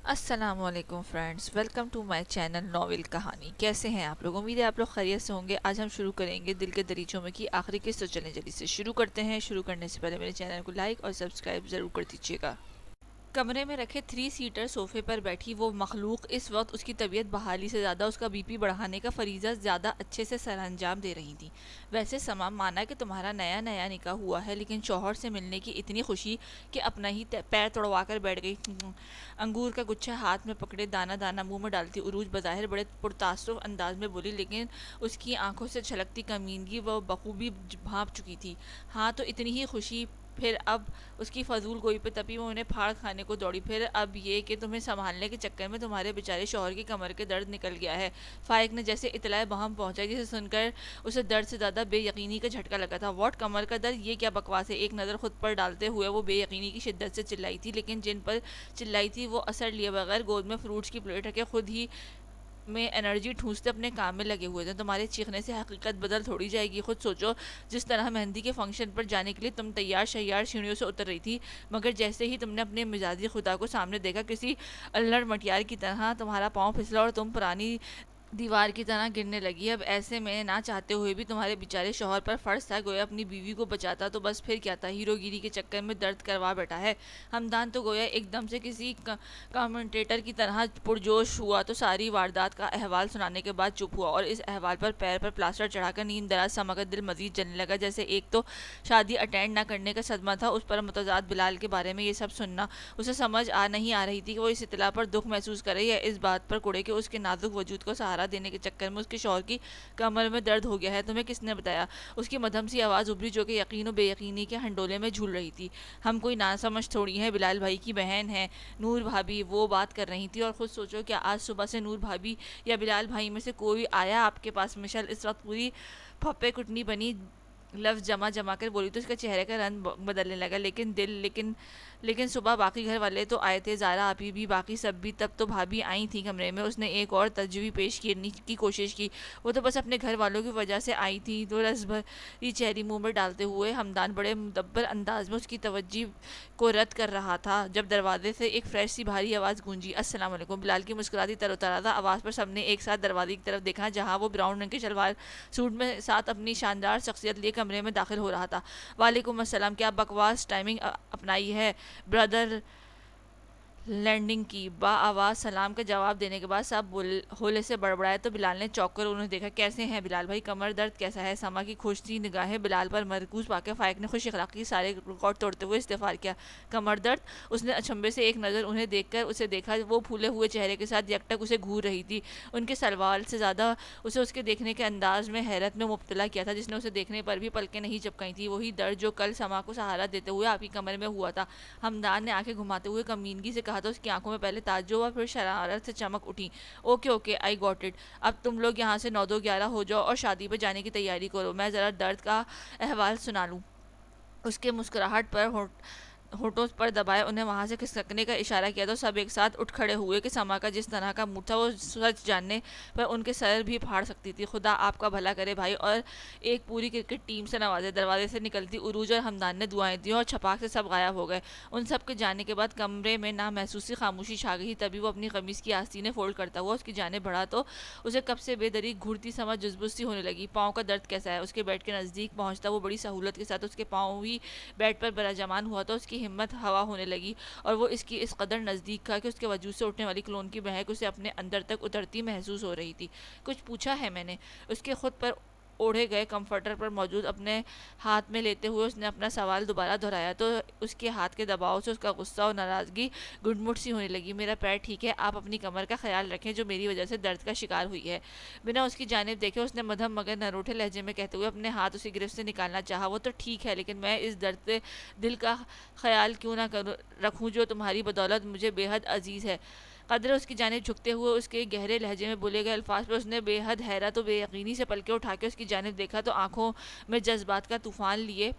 السلام علیکم friends, welcome to my channel novel کہانی۔ کیسے ہیں آپ لوگ؟ امید ہے آپ لوگ خیریت سے ہوں گے۔ آج ہم شروع کریں گے دل کے دریچوں میں کی آخری قسط، تو چلیں جلدی سے شروع کرتے ہیں۔ شروع کرنے سے پہلے میرے چینل کو لائک اور سبسکرائب ضرور کر دیجیے گا۔ کمرے میں رکھے 3 سیٹر صوفے پر بیٹھی وہ مخلوق اس وقت اس کی طبیعت بحالی سے زیادہ اس کا بی پی بڑھانے کا فریضہ زیادہ اچھے سے سر انجام دے رہی تھی۔ ویسے سما، مانا کہ تمہارا نیا نیا نکاح ہوا ہے، لیکن شوہر سے ملنے کی اتنی خوشی کہ اپنا ہی پیر توڑوا کر بیٹھ گئی۔ انگور کا گچھا ہاتھ میں پکڑے دانہ دانہ منہ میں ڈالتی عروج بظاہر بڑے پرتعصب انداز میں بولی، لیکن اس کی آنکھوں سے چھلکتی کمینگی وہ بخوبی بھانپ چکی تھی۔ ہاں تو اتنی ہی خوشی؟ پھر اب اس کی فضول گوئی پہ تپی وہ انہیں پھاڑ کھانے کو دوڑی۔ پھر اب یہ کہ تمہیں سنبھالنے کے چکر میں تمہارے بیچارے شوہر کی کمر کے درد نکل گیا ہے۔ فائق نے جیسے اطلاع بہم پہنچائی، جسے سن کر اسے درد سے زیادہ بے یقینی کا جھٹکا لگا تھا۔ واٹ، کمر کا درد؟ یہ کیا بکواس ہے؟ ایک نظر خود پر ڈالتے ہوئے وہ بے یقینی کی شدت سے چلائی تھی، لیکن جن پر چلائی تھی وہ اثر لیے بغیر گود میں فروٹس کی پلیٹ رکھے خود ہی میں انرجی ٹھونستے اپنے کام میں لگے ہوئے تھے۔ تمہارے چیخنے سے حقیقت بدل تھوڑی جائے گی۔ خود سوچو، جس طرح مہندی کے فنکشن پر جانے کے لیے تم تیار شیار سیڑھیوں سے اتر رہی تھی، مگر جیسے ہی تم نے اپنے مزاجی خدا کو سامنے دیکھا، کسی الڑ مٹیار کی طرح تمہارا پاؤں پھسلا اور تم پرانی دیوار کی طرح گرنے لگی۔ اب ایسے میں نہ چاہتے ہوئے بھی تمہارے بیچارے شوہر پر فرض تھا، گویا اپنی بیوی کو بچاتا تو بس، پھر کیا تھا؟ ہیرو گیری کے چکر میں درد کروا بیٹھا ہے۔ ہمدان تو گویا ایک دم سے کسی کامنٹیٹر کی طرح پرجوش ہوا تو ساری واردات کا احوال سنانے کے بعد چپ ہوا، اور اس احوال پر پیر پر پلاسٹر چڑھا کر نیند دراز سما کا دل مزید جلنے لگا۔ جیسے ایک تو شادی اٹینڈ نہ کرنے کا صدمہ تھا، اس پر متضاد بلال کے بارے میں یہ سب سننا۔ اسے سمجھ نہیں آ رہی تھی کہ وہ اس اطلاع پر دکھ محسوس کرے یا اس بات پر کڑے کہ اس کے نازک وجود کو سہارا دینے کے چکر میں اس کے شوہر کی کمر میں درد ہو گیا ہے۔ تمہیں کس نے بتایا؟ اس کی مدھم سی آواز ابھری، جو کہ یقین و بے یقینی کے ہنڈولے میں جھول رہی تھی۔ ہم کوئی ناسمجھ تھوڑی ہیں، بلال بھائی کی بہن ہیں نور بھابھی، وہ بات کر رہی تھی۔ اور خود سوچو، کیا آج صبح سے نور بھابھی یا بلال بھائی میں سے کوئی آیا آپ کے پاس؟ مشل اس وقت پوری پھپے کٹنی بنی لفظ جمع جمع کر بولی تو اس کے چہرے کا رنگ بدلنے لگا۔ لیکن صبح باقی گھر والے تو آئے تھے، زارا آپی بھی، باقی سب بھی، تب تو بھابھی آئی تھی کمرے میں۔ اس نے ایک اور تجویز پیش کرنے کی کوشش کی۔ وہ تو بس اپنے گھر والوں کی وجہ سے آئی تھی۔ تو رس بھری چہری منہ میں ڈالتے ہوئے ہمدان بڑے مدبر انداز میں اس کی توجہ کو رد کر رہا تھا جب دروازے سے ایک فریش سی بھاری آواز گونجی، السلام علیکم۔ بلال کی مسکراتی تر و تازہ آواز پر سب نے ایک ساتھ دروازے کی طرف دیکھا، جہاں وہ براؤن رنگ کے شلوار سوٹ میں ساتھ اپنی شاندار شخصیت لیے کمرے میں داخل ہو رہا تھا۔ وعلیکم السلام۔ کیا بکواس ٹائمنگ اپنائی ہے بردر لینڈنگ کی؟ با آواز سلام کا جواب دینے کے بعد سب ہولے سے بڑبڑائے تو بلال نے چونک کر انہیں دیکھا۔ کیسے ہیں بلال بھائی؟ کمر درد کیسا ہے؟ سما کی کھوجتی نگاہیں بلال پر مرکوز پا کے فائق نے خوش اخلاقی سارے ریکارڈ توڑتے ہوئے استغفار کیا۔ کمر درد؟ اس نے اچنبے سے ایک نظر انہیں دیکھ کر اسے دیکھا، وہ پھولے ہوئے چہرے کے ساتھ یک ٹک اسے گھور رہی تھی۔ ان کے سوال سے زیادہ اسے اس کے دیکھنے کے انداز میں حیرت میں مبتلا کیا تھا، جس نے اسے دیکھنے پر بھی پلکیں نہیں جھپکائی تھیں۔ وہی درد جو کل سما کو سہارا دیتے ہوئے آپ کی کمر میں ہوا تھا۔ ہمدان نے آنکھیں گھماتے ہوئے کمینگی سے کہا تو اس کی آنکھوں میں پہلے تعجب اور پھر شرارت سے چمک اٹھی۔ Okay okay, I got it. اب تم لوگ یہاں سے 9-2-11 ہو جاؤ اور شادی پہ جانے کی تیاری کرو، میں ذرا درد کا احوال سنا لوں۔ اس کے مسکراہٹ پر ہونٹوں پر دبائے انہیں وہاں سے کھسکنے کا اشارہ کیا تو سب ایک ساتھ اٹھ کھڑے ہوئے کہ سما کا جس طرح کا موڈ تھا وہ سچ جاننے پر ان کے سر بھی پھاڑ سکتی تھی۔ خدا آپ کا بھلا کرے بھائی، اور ایک پوری کرکٹ ٹیم سے نوازے۔ دروازے سے نکلتی عروج اور ہمدان نے دعائیں دیں اور چھپاک سے سب غائب ہو گئے۔ ان سب کے جانے کے بعد کمرے میں نامحسوس خاموشی چھا گئی۔ تبھی وہ اپنی قمیص کی آستینیں فولڈ کرتا ہوا اس کی جانب بڑھا تو اسے کب سے بے دریغ گھورتی سما جزبز سی ہونے لگی۔ پاؤں کا درد کیسا ہے؟ اس کے بیڈ کے نزدیک پہنچتا وہ بڑی سہولت کے ساتھ اس کے پاؤں بھی بیڈ پر براجمان ہوا تو اس کی ہمت ہوا ہونے لگی، اور وہ اس کی اس قدر نزدیک تھا کہ اس کے وجود سے اٹھنے والی کلون کی مہک اسے اپنے اندر تک اترتی محسوس ہو رہی تھی۔ کچھ پوچھا ہے میں نے؟ اس کے خود پر اوڑھے گئے کمفرٹر پر موجود اپنے ہاتھ میں لیتے ہوئے اس نے اپنا سوال دوبارہ دہرایا تو اس کے ہاتھ کے دباؤ سے اس کا غصہ اور ناراضگی گڈمٹ سی ہونے لگی۔ میرا پیر ٹھیک ہے، آپ اپنی کمر کا خیال رکھیں جو میری وجہ سے درد کا شکار ہوئی ہے۔ بنا اس کی جانب دیکھے اس نے مدھم مگر نروٹھے لہجے میں کہتے ہوئے اپنے ہاتھ اسی گرفت سے نکالنا چاہا، وہ تو ٹھیک ہے، لیکن میں اس درد دل کا خیال کیوں نہ رکھوں جو تمہاری بدولت مجھے بے حد عزیز ہے۔ قدر اس کی جانب جھکتے ہوئے اس کے گہرے لہجے میں بولے گئے الفاظ پر اس نے بے حد حیرت و بے یقینی سے پلکیں اٹھا کے اس کی جانب دیکھا تو آنکھوں میں جذبات کا طوفان لیے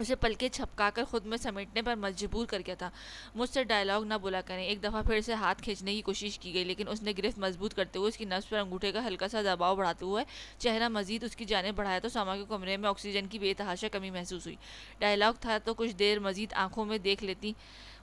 اسے پلکیں چھپکا کر خود میں سمیٹنے پر مجبور کر گیا تھا۔ مجھ سے ڈائلاگ نہ بولا کریں۔ ایک دفعہ پھر سے ہاتھ کھینچنے کی کوشش کی گئی، لیکن اس نے گرفت مضبوط کرتے ہوئے اس کی نبض پر انگوٹھے کا ہلکا سا دباؤ بڑھاتے ہوئے چہرہ مزید اس کی جانب بڑھایا تو سما کے کمرے میں آکسیجن کی بے تحاشا کمی محسوس ہوئی۔ ڈائلاگ تھا تو کچھ دیر مزید آنکھوں میں دیکھ لیتی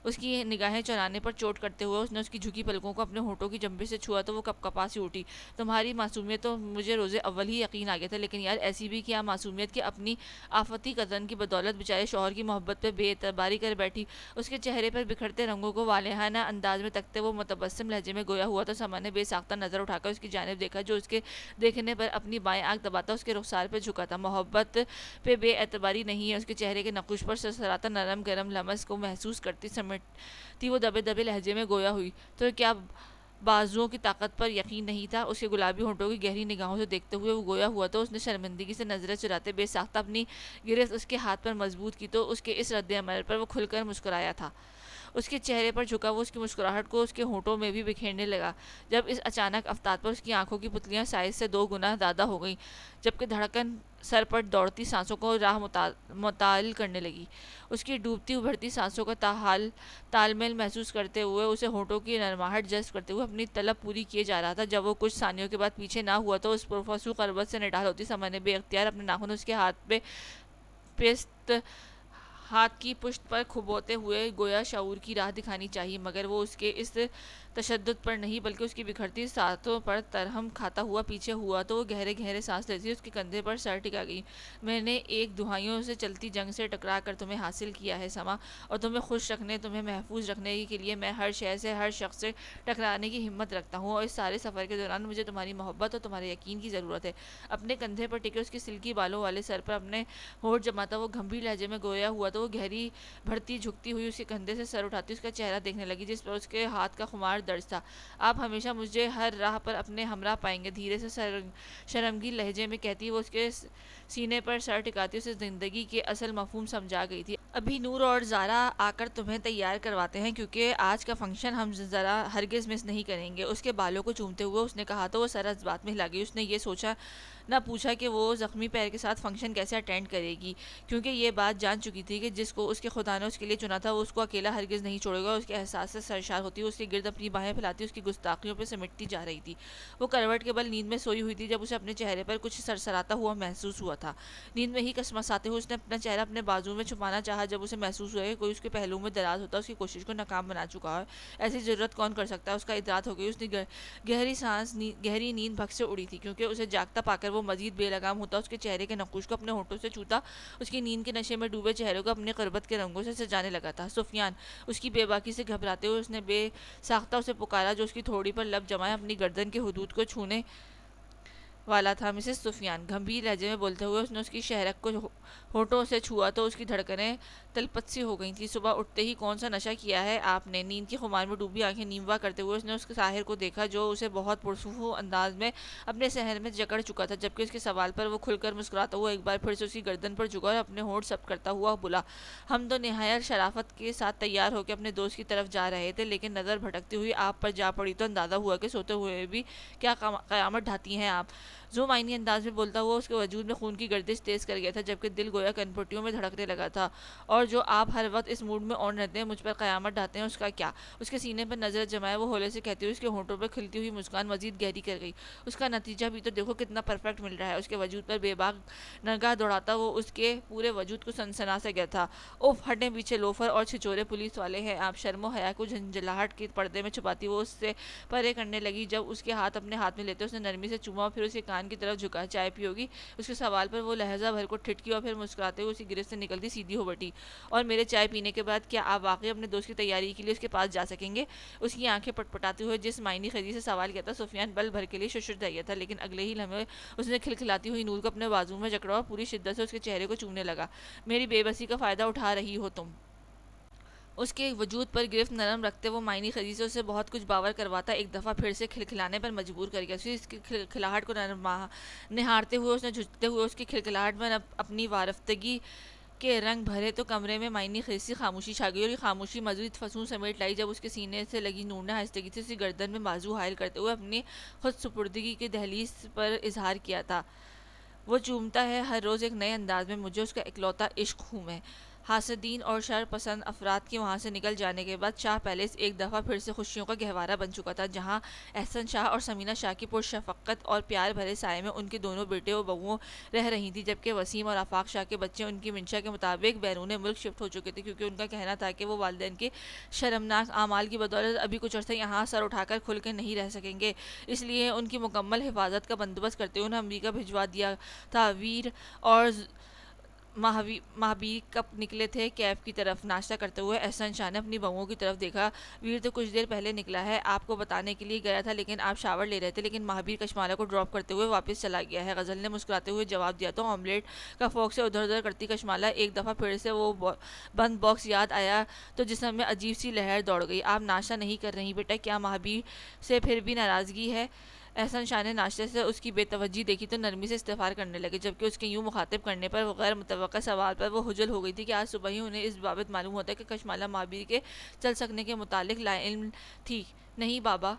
اس کی نگاہیں چرانے پر چوٹ کرتے ہوئے اس نے اس کی جھکی پلکوں کو اپنے ہونٹوں کی جنبش سے چھوا تو وہ کپ کپا سی اٹھی۔ تمہاری معصومیت تو مجھے روز اول ہی یقین آ گیا تھا، لیکن یار ایسی بھی کیا معصومیت کہ اپنی آفتی کزن کی بدولت بیچارے شوہر کی محبت پہ بے اعتباری کر بیٹھی۔ اس کے چہرے پر بکھرتے رنگوں کو والہانہ انداز میں تکتے وہ متبسم لہجے میں گویا ہوا تو سما نے بے ساختہ نظر اٹھا کر اس کی جانب دیکھا، جو اس کے دیکھنے پر اپنی بائیں آنکھ دباتا اس کے رخسار پہ جھکا تھا۔ محبت پہ بے اعتباری نہیں ہے، اس کے چہرے کے نقوش پر سرسراتا نرم گرم لمس کو محسوس کرتی سمٹتی وہ دبے دبے لہجے میں گویا ہوئی، تو کیا بازوؤں کی طاقت پر یقین نہیں تھا؟ اس کے گلابی ہونٹوں کی گہری نگاہوں سے دیکھتے ہوئے وہ گویا ہوا تو اس نے شرمندگی سے نظریں چراتے بے ساختہ اپنی گرفت اس کے ہاتھ پر مضبوط کی، تو اس کے اس رد عمل پر وہ کھل کر مسکرایا تھا۔ اس کے چہرے پر جھکا وہ اس کی مسکراہٹ کو اس کے ہونٹوں میں بھی بکھیرنے لگا، جب اس اچانک افتاد پر اس کی آنکھوں کی پتلیاں سائز سے 2 گنا زیادہ ہو گئیں، جبکہ دھڑکن سر پر دوڑتی سانسوں کو راہ معطل کرنے لگی۔ اس کی ڈوبتی ابھرتی سانسوں کا تال میل محسوس کرتے ہوئے اسے ہونٹوں کی نرماہٹ جذب کرتے ہوئے اپنی طلب پوری کیے جا رہا تھا۔ جب وہ کچھ ثانیوں کے بعد پیچھے نہ ہوا تو اس پرفسو قربت سے نڈال ہوتی سما نے بے اختیار اپنے ناخن اس کے ہاتھ کی پشت پر کھبوتے ہوئے گویا شعور کی راہ دکھانی چاہی، مگر وہ اس کے اس تشدد پر نہیں بلکہ اس کی بکھرتی ساتوں پر ترہم کھاتا ہوا پیچھے ہوا تو وہ گہرے گہرے سانس لیتی اس کے کندھے پر سر ٹکا گئی۔ میں نے ایک دہائیوں سے چلتی جنگ سے ٹکرا کر تمہیں حاصل کیا ہے سما، اور تمہیں خوش رکھنے، تمہیں محفوظ رکھنے کے لیے میں ہر شے سے، ہر شخص سے ٹکرانے کی ہمت رکھتا ہوں، اور اس سارے سفر کے دوران مجھے تمہاری محبت اور تمہارے یقین کی ضرورت ہے۔ اپنے کندھے پر ٹکے اس کے سلکی بالوں والے سر پر اپنے ہونٹ جماتا وہ گمبھیر لہجے میں گویا ہوا تو وہ گہری بڑھتی جھکتی ہوئی اس کے کندھے سے سر اٹھاتی اس کا چہرہ دیکھنے لگی، جس پر اس کے ہاتھ کا خمار درج تھا۔ آپ ہمیشہ مجھے ہر راہ پر اپنے ہمراہ پائیں گے، دھیرے سے شرمگین لہجے میں کہتی وہ اس کے سینے پر سر ٹکاتی اسے زندگی کے اصل مفہوم سمجھا گئی تھی۔ ابھی نور اور زارا آ کر تمہیں تیار کرواتے ہیں، کیونکہ آج کا فنکشن ہم ذرا ہرگز مس نہیں کریں گے۔ اس کے بالوں کو چومتے ہوئے اس نے کہا تو وہ سر اس بات میں ہلا گئی۔ اس نے یہ سوچا نہ پوچھا کہ وہ زخمی پیر کے ساتھ فنکشن کیسے اٹینڈ کرے گی، کیونکہ یہ بات جان چکی تھی کہ جس کو اس کے خدا نے اس کے لیے چنا تھا وہ اس کو اکیلا ہرگز نہیں چھوڑے گا۔ اس کے احساس سے سرشار ہوتی اس کے گرد اپنی باہیں پھیلاتی اس کی گستاخیوں پہ سمٹتی جا رہی تھی۔ وہ کروٹ کے بل نیند میں سوئی ہوئی تھی جب اسے اپنے چہرے پر کچھ سرسراتا ہوا محسوس ہوا تھا۔ نیند میں ہی کسمساتے ہوئے اس نے اپنا چہرہ اپنے بازو میں چھپانا چاہا، جب اسے محسوس ہوا کہ کوئی اس کے پہلو میں دراز ہوتا اس کی کوشش کو ناکام بنا چکا ہے۔ ایسی ضرورت کون کر سکتا ہے؟ اس کا ادراک ہو گئی۔ اس نے گہری نیند بھگ سے اڑی تھی، کیونکہ اسے جاگتا پا کر وہ مزید بے لگام ہوتا اس کے چہرے کے نقوش کو اپنے ہونٹوں سے چھوتا اس کی نیند کے نشے میں ڈوبے چہرے کو اپنے قربت کے رنگوں سے سجانے لگا تھا۔ سفیان! اس کی بے باکی سے گھبراتے ہوئے اس نے بے ساختہ اسے پکارا، جو اس کی تھوڑی پر لب جمائے اپنی گردن کے حدود کو چھونے والا تھا۔ مسز سفیان! گمبھیر لہجے میں بولتے ہوئے اس نے اس کی شہرک کو ہونٹوں سے چھوا تو اس کی دھڑکنیں تلپت سی ہو گئی تھیں۔ صبح اٹھتے ہی کون سا نشہ کیا ہے آپ نے؟ نیند کی خمار میں ڈوبی آنکھیں نیم وا کرتے ہوئے اس نے اس ساحر کو دیکھا، جو اسے بہت پرسکون انداز میں اپنے صحن میں جکڑ چکا تھا، جبکہ اس کے سوال پر وہ کھل کر مسکراتا ہوا ایک بار پھر سے اس کی گردن پر جھکا اور اپنے ہونٹ سخت کرتا ہوا بولا، ہم تو نہایت شرافت کے ساتھ تیار ہو کے اپنے دوست کی طرف جا رہے تھے، لیکن نظر بھٹکتی ہوئی آپ پر جا پڑی تو اندازہ ہوا کہ سوتے ہوئے بھی کیا قیامت ڈھاتی ہیں آپ۔ زو معنی انداز میں بولتا ہوا اس کے وجود میں خون کی گردش تیز کر گیا تھا، جبکہ دل گویا کنپٹیوں میں دھڑکنے لگا تھا۔ اور جو آپ ہر وقت اس موڈ میں آن رہتے ہیں، مجھ پر قیامت ڈھاتے ہیں، اس کا کیا؟ اس کے سینے پر نظر جمائے وہ ہولے سے کہتی ہوئی اس کے ہونٹوں پر کھلتی ہوئی مسکان مزید گہری کر گئی، اس کا نتیجہ بھی تو دیکھو کتنا پرفیکٹ مل رہا ہے۔ اس کے وجود پر بے باک نگاہ دوڑاتا وہ اس کے پورے وجود کو سنسنا سے گیا تھا۔ اوف! ہٹیں پیچھے لوفر اور چھچورے پولیس والے ہیں آپ۔ شرم و حیا کو جھنجھلاہٹ کے پردے میں چھپاتی وہ اس سے پرے کرنے لگی، جب اس کے اپنے ہاتھ میں لیتے اس نے نرمی سے چوما اور پھر اس کے کان کی طرف جھکا، چائے پیو گی؟ اس کے سوال پر وہ لہجہ بھر کو ٹھٹکی اور پھر مسکراتے ہوئے اسی گرفت سے نکلتی سیدھی ہو بیٹھی۔ اور میرے چائے پینے کے بعد کیا آپ واقعی اپنے دوست کی تیاری کے لیے اس کے پاس جا سکیں گے؟ اس کی آنکھیں پٹپٹاتے ہوئے جس معنی خیزی سے سوال کیا تھا سفیان بل بھر کے لیے ششدر رہا تھا، لیکن اگلے ہی لمحے اس نے کھلکھلاتی ہوئی نور کو اپنے بازو میں جکڑا اور پوری شدت سے اس کے چہرے کو چومنے لگا۔ میری بے بسی کا فائدہ اٹھا رہی ہو تم؟ اس کے وجود پر گرفت نرم رکھتے وہ معنی خیزی سے اسے بہت کچھ باور کرواتا ایک دفعہ پھر سے کھلکھلانے پر مجبور کر گیا۔ اس کی کھلکھلاہٹ کو نہارتے ہوئے اس نے جھکتے ہوئے اس کی کھلکھلاہٹ میں اپنی وارفتگی کے رنگ بھرے تو کمرے میں معنی خیز سی خاموشی چھا گئی، اور یہ خاموشی مزید فسون سمیٹ لائی جب اس کے سینے سے لگی نور نے آہستگی سے اسی گردن میں بازو حائل کرتے ہوئے اپنی خود سپردگی کے دہلیز پر اظہار کیا تھا۔ وہ چومتا ہے ہر روز ایک نئے انداز میں مجھے، اس کا اکلوتا عشق ہوں میں۔ حاسدین اور شر پسند افراد کے وہاں سے نکل جانے کے بعد شاہ پیلس ایک دفعہ پھر سے خوشیوں کا گہوارہ بن چکا تھا، جہاں احسن شاہ اور ثمینہ شاہ کی پرشفقت اور پیار بھرے سائے میں ان کے دونوں بیٹے اور بہوؤں رہ رہی تھیں، جبکہ وسیم اور آفاق شاہ کے بچے ان کی منشا کے مطابق بیرون ملک شفٹ ہو چکے تھے، کیونکہ ان کا کہنا تھا کہ وہ والدین کے شرمناک اعمال کی بدولت ابھی کچھ عرصے یہاں سر اٹھا کر کھل کے نہیں رہ سکیں گے، اس لیے ان کی مکمل حفاظت کا بندوبست کرتے ہوئے انہیں امریکہ بھجوا دیا تھا۔ ویر اور مہابیر کب نکلے تھے کیف کی طرف؟ ناشتہ کرتے ہوئے احسن شاہ نے اپنی بہوؤں کی طرف دیکھا۔ ویر تو کچھ دیر پہلے نکلا ہے، آپ کو بتانے کے لیے گیا تھا، لیکن آپ شاور لے رہے تھے، لیکن مہابیر کشمالہ کو ڈراپ کرتے ہوئے واپس چلا گیا ہے، غزل نے مسکراتے ہوئے جواب دیا۔ تو آملیٹ کا فوک سے ادھر ادھر کرتی کشمالہ ایک دفعہ پھر سے وہ بند باکس یاد آیا تو جسم میں عجیب سی لہر دوڑ گئی۔ آپ ناشتہ نہیں کر رہی بیٹا؟ کیا مہابیر سے پھر بھی ناراضگی ہے؟ احسن شاہ نے ناشتے سے اس کی بے توجہی دیکھی تو نرمی سے استغفار کرنے لگے، جبکہ اس کے یوں مخاطب کرنے پر غیر متوقع سوال پر وہ خجل ہو گئی تھی کہ آج صبح ہی انہیں اس بابت معلوم ہوتا ہے کہ کشمالہ مہابیر کے چل سکنے کے متعلق لا علم تھی۔ نہیں بابا،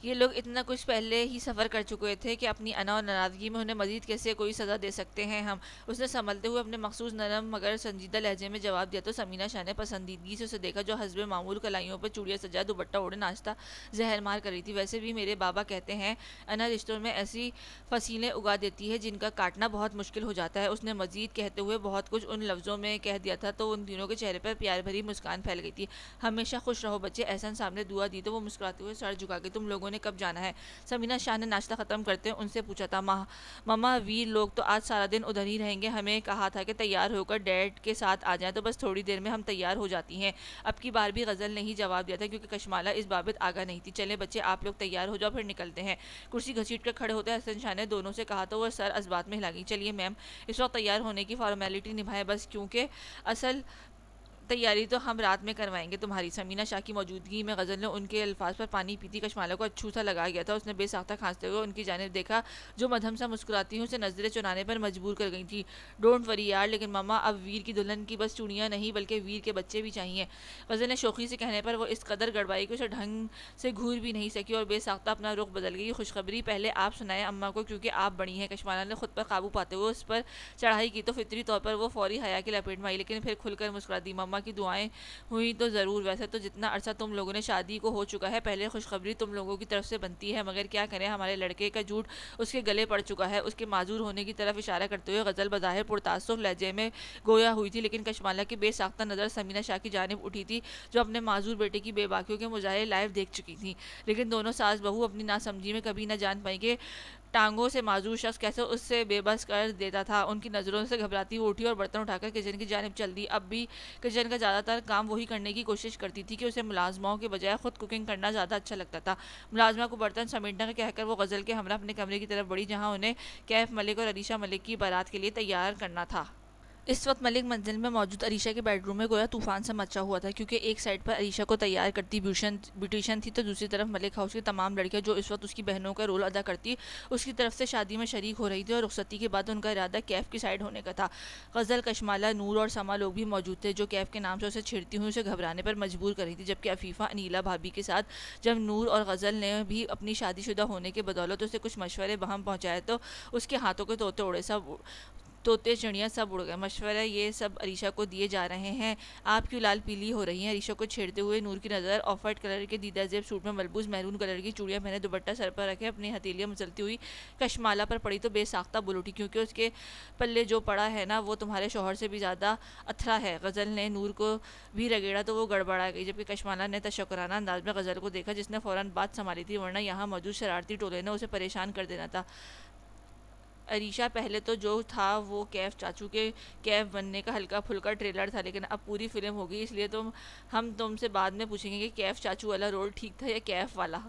یہ لوگ اتنا کچھ پہلے ہی سفر کر چکے تھے کہ اپنی انا اور ناراضگی میں انہیں مزید کیسے کوئی سزا دے سکتے ہیں ہم؟ اس نے سنبھلتے ہوئے اپنے مخصوص نرم مگر سنجیدہ لہجے میں جواب دیا۔ تو ثمینہ شاہ نے پسندیدگی سے اسے دیکھا، جو حسب معمول کلائیوں پر چوڑیاں سجا دوپٹہ اوڑھے ناشتہ زہر مار کر رہی تھی۔ ویسے بھی میرے بابا کہتے ہیں انا رشتوں میں ایسی فصیلیں اگا دیتی ہے جن کا کاٹنا بہت مشکل ہو جاتا ہے۔ اس نے مزید کہتے ہوئے بہت کچھ ان لفظوں میں کہہ دیا تھا تو ان تینوں کے چہرے پر پیار بھری مسکان پھیل گئی تھی۔ ہمیشہ خوش رہو بچے، احسن صاحب نے دعا دی تو وہ مسکراتے ہوئے سر جھکا گئی۔ تم لوگوں نے کب جانا ہے؟ ثمینہ شاہ نے ناشتہ ختم کرتے ان سے پوچھا تھا۔ مما، ویر لوگ تو آج سارا دن ادھر ہی رہیں گے، ہمیں کہا تھا کہ تیار ہو کر ڈیڈ کے ساتھ آ جائیں، تو بس تھوڑی دیر میں ہم تیار ہو جاتی ہیں۔ اب کی بار بھی غزل نے ہی جواب دیا تھا، کیونکہ کشمالہ اس بابت آگاہ نہیں تھی۔ چلیں بچے، آپ لوگ تیار ہو جاؤ، پھر نکلتے ہیں۔ کرسی گھسیٹ کر کھڑے ہوتے احسن شاہ نے دونوں سے کہا تو وہ سر اسبات میں ہلا گئی۔ چلیے میم، اس وقت تیار ہونے کی فارمیلٹی نبھائیں بس، کیونکہ اصل تیاری تو ہم رات میں کروائیں گے تمہاری۔ ثمینہ شاہ کی موجودگی میں غزل نے ان کے الفاظ پر پانی پیتی کشمالہ کو اچھو سا لگا گیا تھا۔ اس نے بے ساختہ کھانستے ہوئے ان کی جانب دیکھا، جو مدھم سا مسکراتی ہوں اسے نظریں چنانے پر مجبور کر گئی تھی۔ ڈونٹ وری یار، لیکن مما اب ویر کی دلہن کی بس چوڑیاں نہیں بلکہ ویر کے بچے بھی چاہیے۔ غزل نے شوخی سے کہنے پر وہ اس قدر گڑبڑائی کہ اسے ڈھنگ سے گھور بھی نہیں سکی اور بے ساختہ اپنا رخ بدل گئی۔ خوشخبری پہلے آپ سنائیں اماں کو، کیونکہ آپ بڑی ہیں۔ کشمالہ نے خود پر قابو پاتے ہوئے اس پر چڑھائی کی تو فطری طور پر وہ فوری حیا کی لپیٹ میں آئی، لیکن پھر کھل کر مسکرا دی۔ مما کی دعائیں ہوئی تو ضرور، ویسے تو جتنا عرصہ تم لوگوں نے شادی کو ہو چکا ہے، پہلے خوشخبری تم لوگوں کی طرف سے بنتی ہے، مگر کیا کریں ہمارے لڑکے کا جھوٹ اس کے گلے پڑ چکا ہے۔ اس کے معذور ہونے کی طرف اشارہ کرتے ہوئے غزل بظاہر پرتعصب لہجے میں گویا ہوئی تھی، لیکن کشمالہ کی بے ساختہ نظر ثمینہ شاہ کی جانب اٹھی تھی، جو اپنے معذور بیٹے کی بے باکیوں کے مظاہرے لائیو دیکھ چکی تھی، لیکن دونوں ساس بہو اپنی ناسمجھی میں کبھی نہ جان پائیں کہ ٹانگوں سے معذور شخص کیسے اس سے بے بس کر دیتا تھا۔ ان کی نظروں سے گھبراتی وہ اٹھی اور برتن اٹھا کر کچن کی جانب چل دی۔ اب بھی کچن کا زیادہ تر کام وہی کرنے کی کوشش کرتی تھی کہ اسے ملازموں کے بجائے خود کوکنگ کرنا زیادہ اچھا لگتا تھا۔ ملازمہ کو برتن سمیٹنا کا کہہ کر وہ غزل کے ہمراہ اپنے کمرے کی طرف بڑھی، جہاں انہیں کیف ملک اور عریشہ ملک کی بارات کے لیے تیار کرنا تھا۔ اس وقت ملک منزل میں موجود عریشہ کے بیڈ روم میں گویا طوفان سا مچا ہوا تھا، کیونکہ ایک سائڈ پر عریشہ کو تیار کرتی بیوٹیشین تھی تو دوسری طرف ملک ہاؤس کی تمام لڑکیاں جو اس وقت اس کی بہنوں کا رول ادا کرتی اس کی طرف سے شادی میں شریک ہو رہی تھی، اور رخصتی کے بعد ان کا ارادہ کیف کی سائڈ ہونے کا تھا۔ غزل، کشمالہ، نور اور سما لوگ بھی موجود تھے، جو کیف کے نام سے اسے چھیڑتی ہوئی اسے گھبرانے پر مجبور کر رہی تھی، جبکہ عفیفہ انیلا بھابی کے ساتھ جب نور اور غزل نے بھی اپنی شادی شدہ ہونے کے بدولت اسے کچھ مشورے بہم پہنچائے تو اس کے ہاتھوں کے طوطے چڑیاں سب اڑ گئے۔ مشورہ یہ سب عریشہ کو دیے جا رہے ہیں، آپ کیوں لال پیلی ہو رہی ہیں؟ عریشہ کو چھیڑتے ہوئے نور کی نظر آف وائٹ کلر کے دیدہ زیب سوٹ میں ملبوس مہرون کلر کی چوڑیاں پہنے دوپٹہ سر پر رکھے اپنی ہتھیلیاں مچلتی ہوئی کشمالہ پر پڑی تو بے ساختہ بول اٹھی، کیونکہ اس کے پلے جو پڑا ہے نا وہ تمہارے شوہر سے بھی زیادہ اتھرا ہے۔ غزل نے نور کو بھی رگیڑا تو وہ گڑبڑا گئی، جبکہ کشمالہ نے تشکرانہ انداز میں غزل کو دیکھا، جس نے فوراً بات سنبھالی تھی، ورنہ یہاں موجود شرارتی ٹولے نے اسے پریشان کر دینا تھا۔ عریشہ، پہلے تو جو تھا وہ کیف چاچو کے کیف بننے کا ہلکا پھلکا ٹریلر تھا، لیکن اب پوری فلم ہوگی، اس لیے ہم تم سے بعد میں پوچھیں گے کہ کیف چاچو والا رول ٹھیک تھا یا کیف والا۔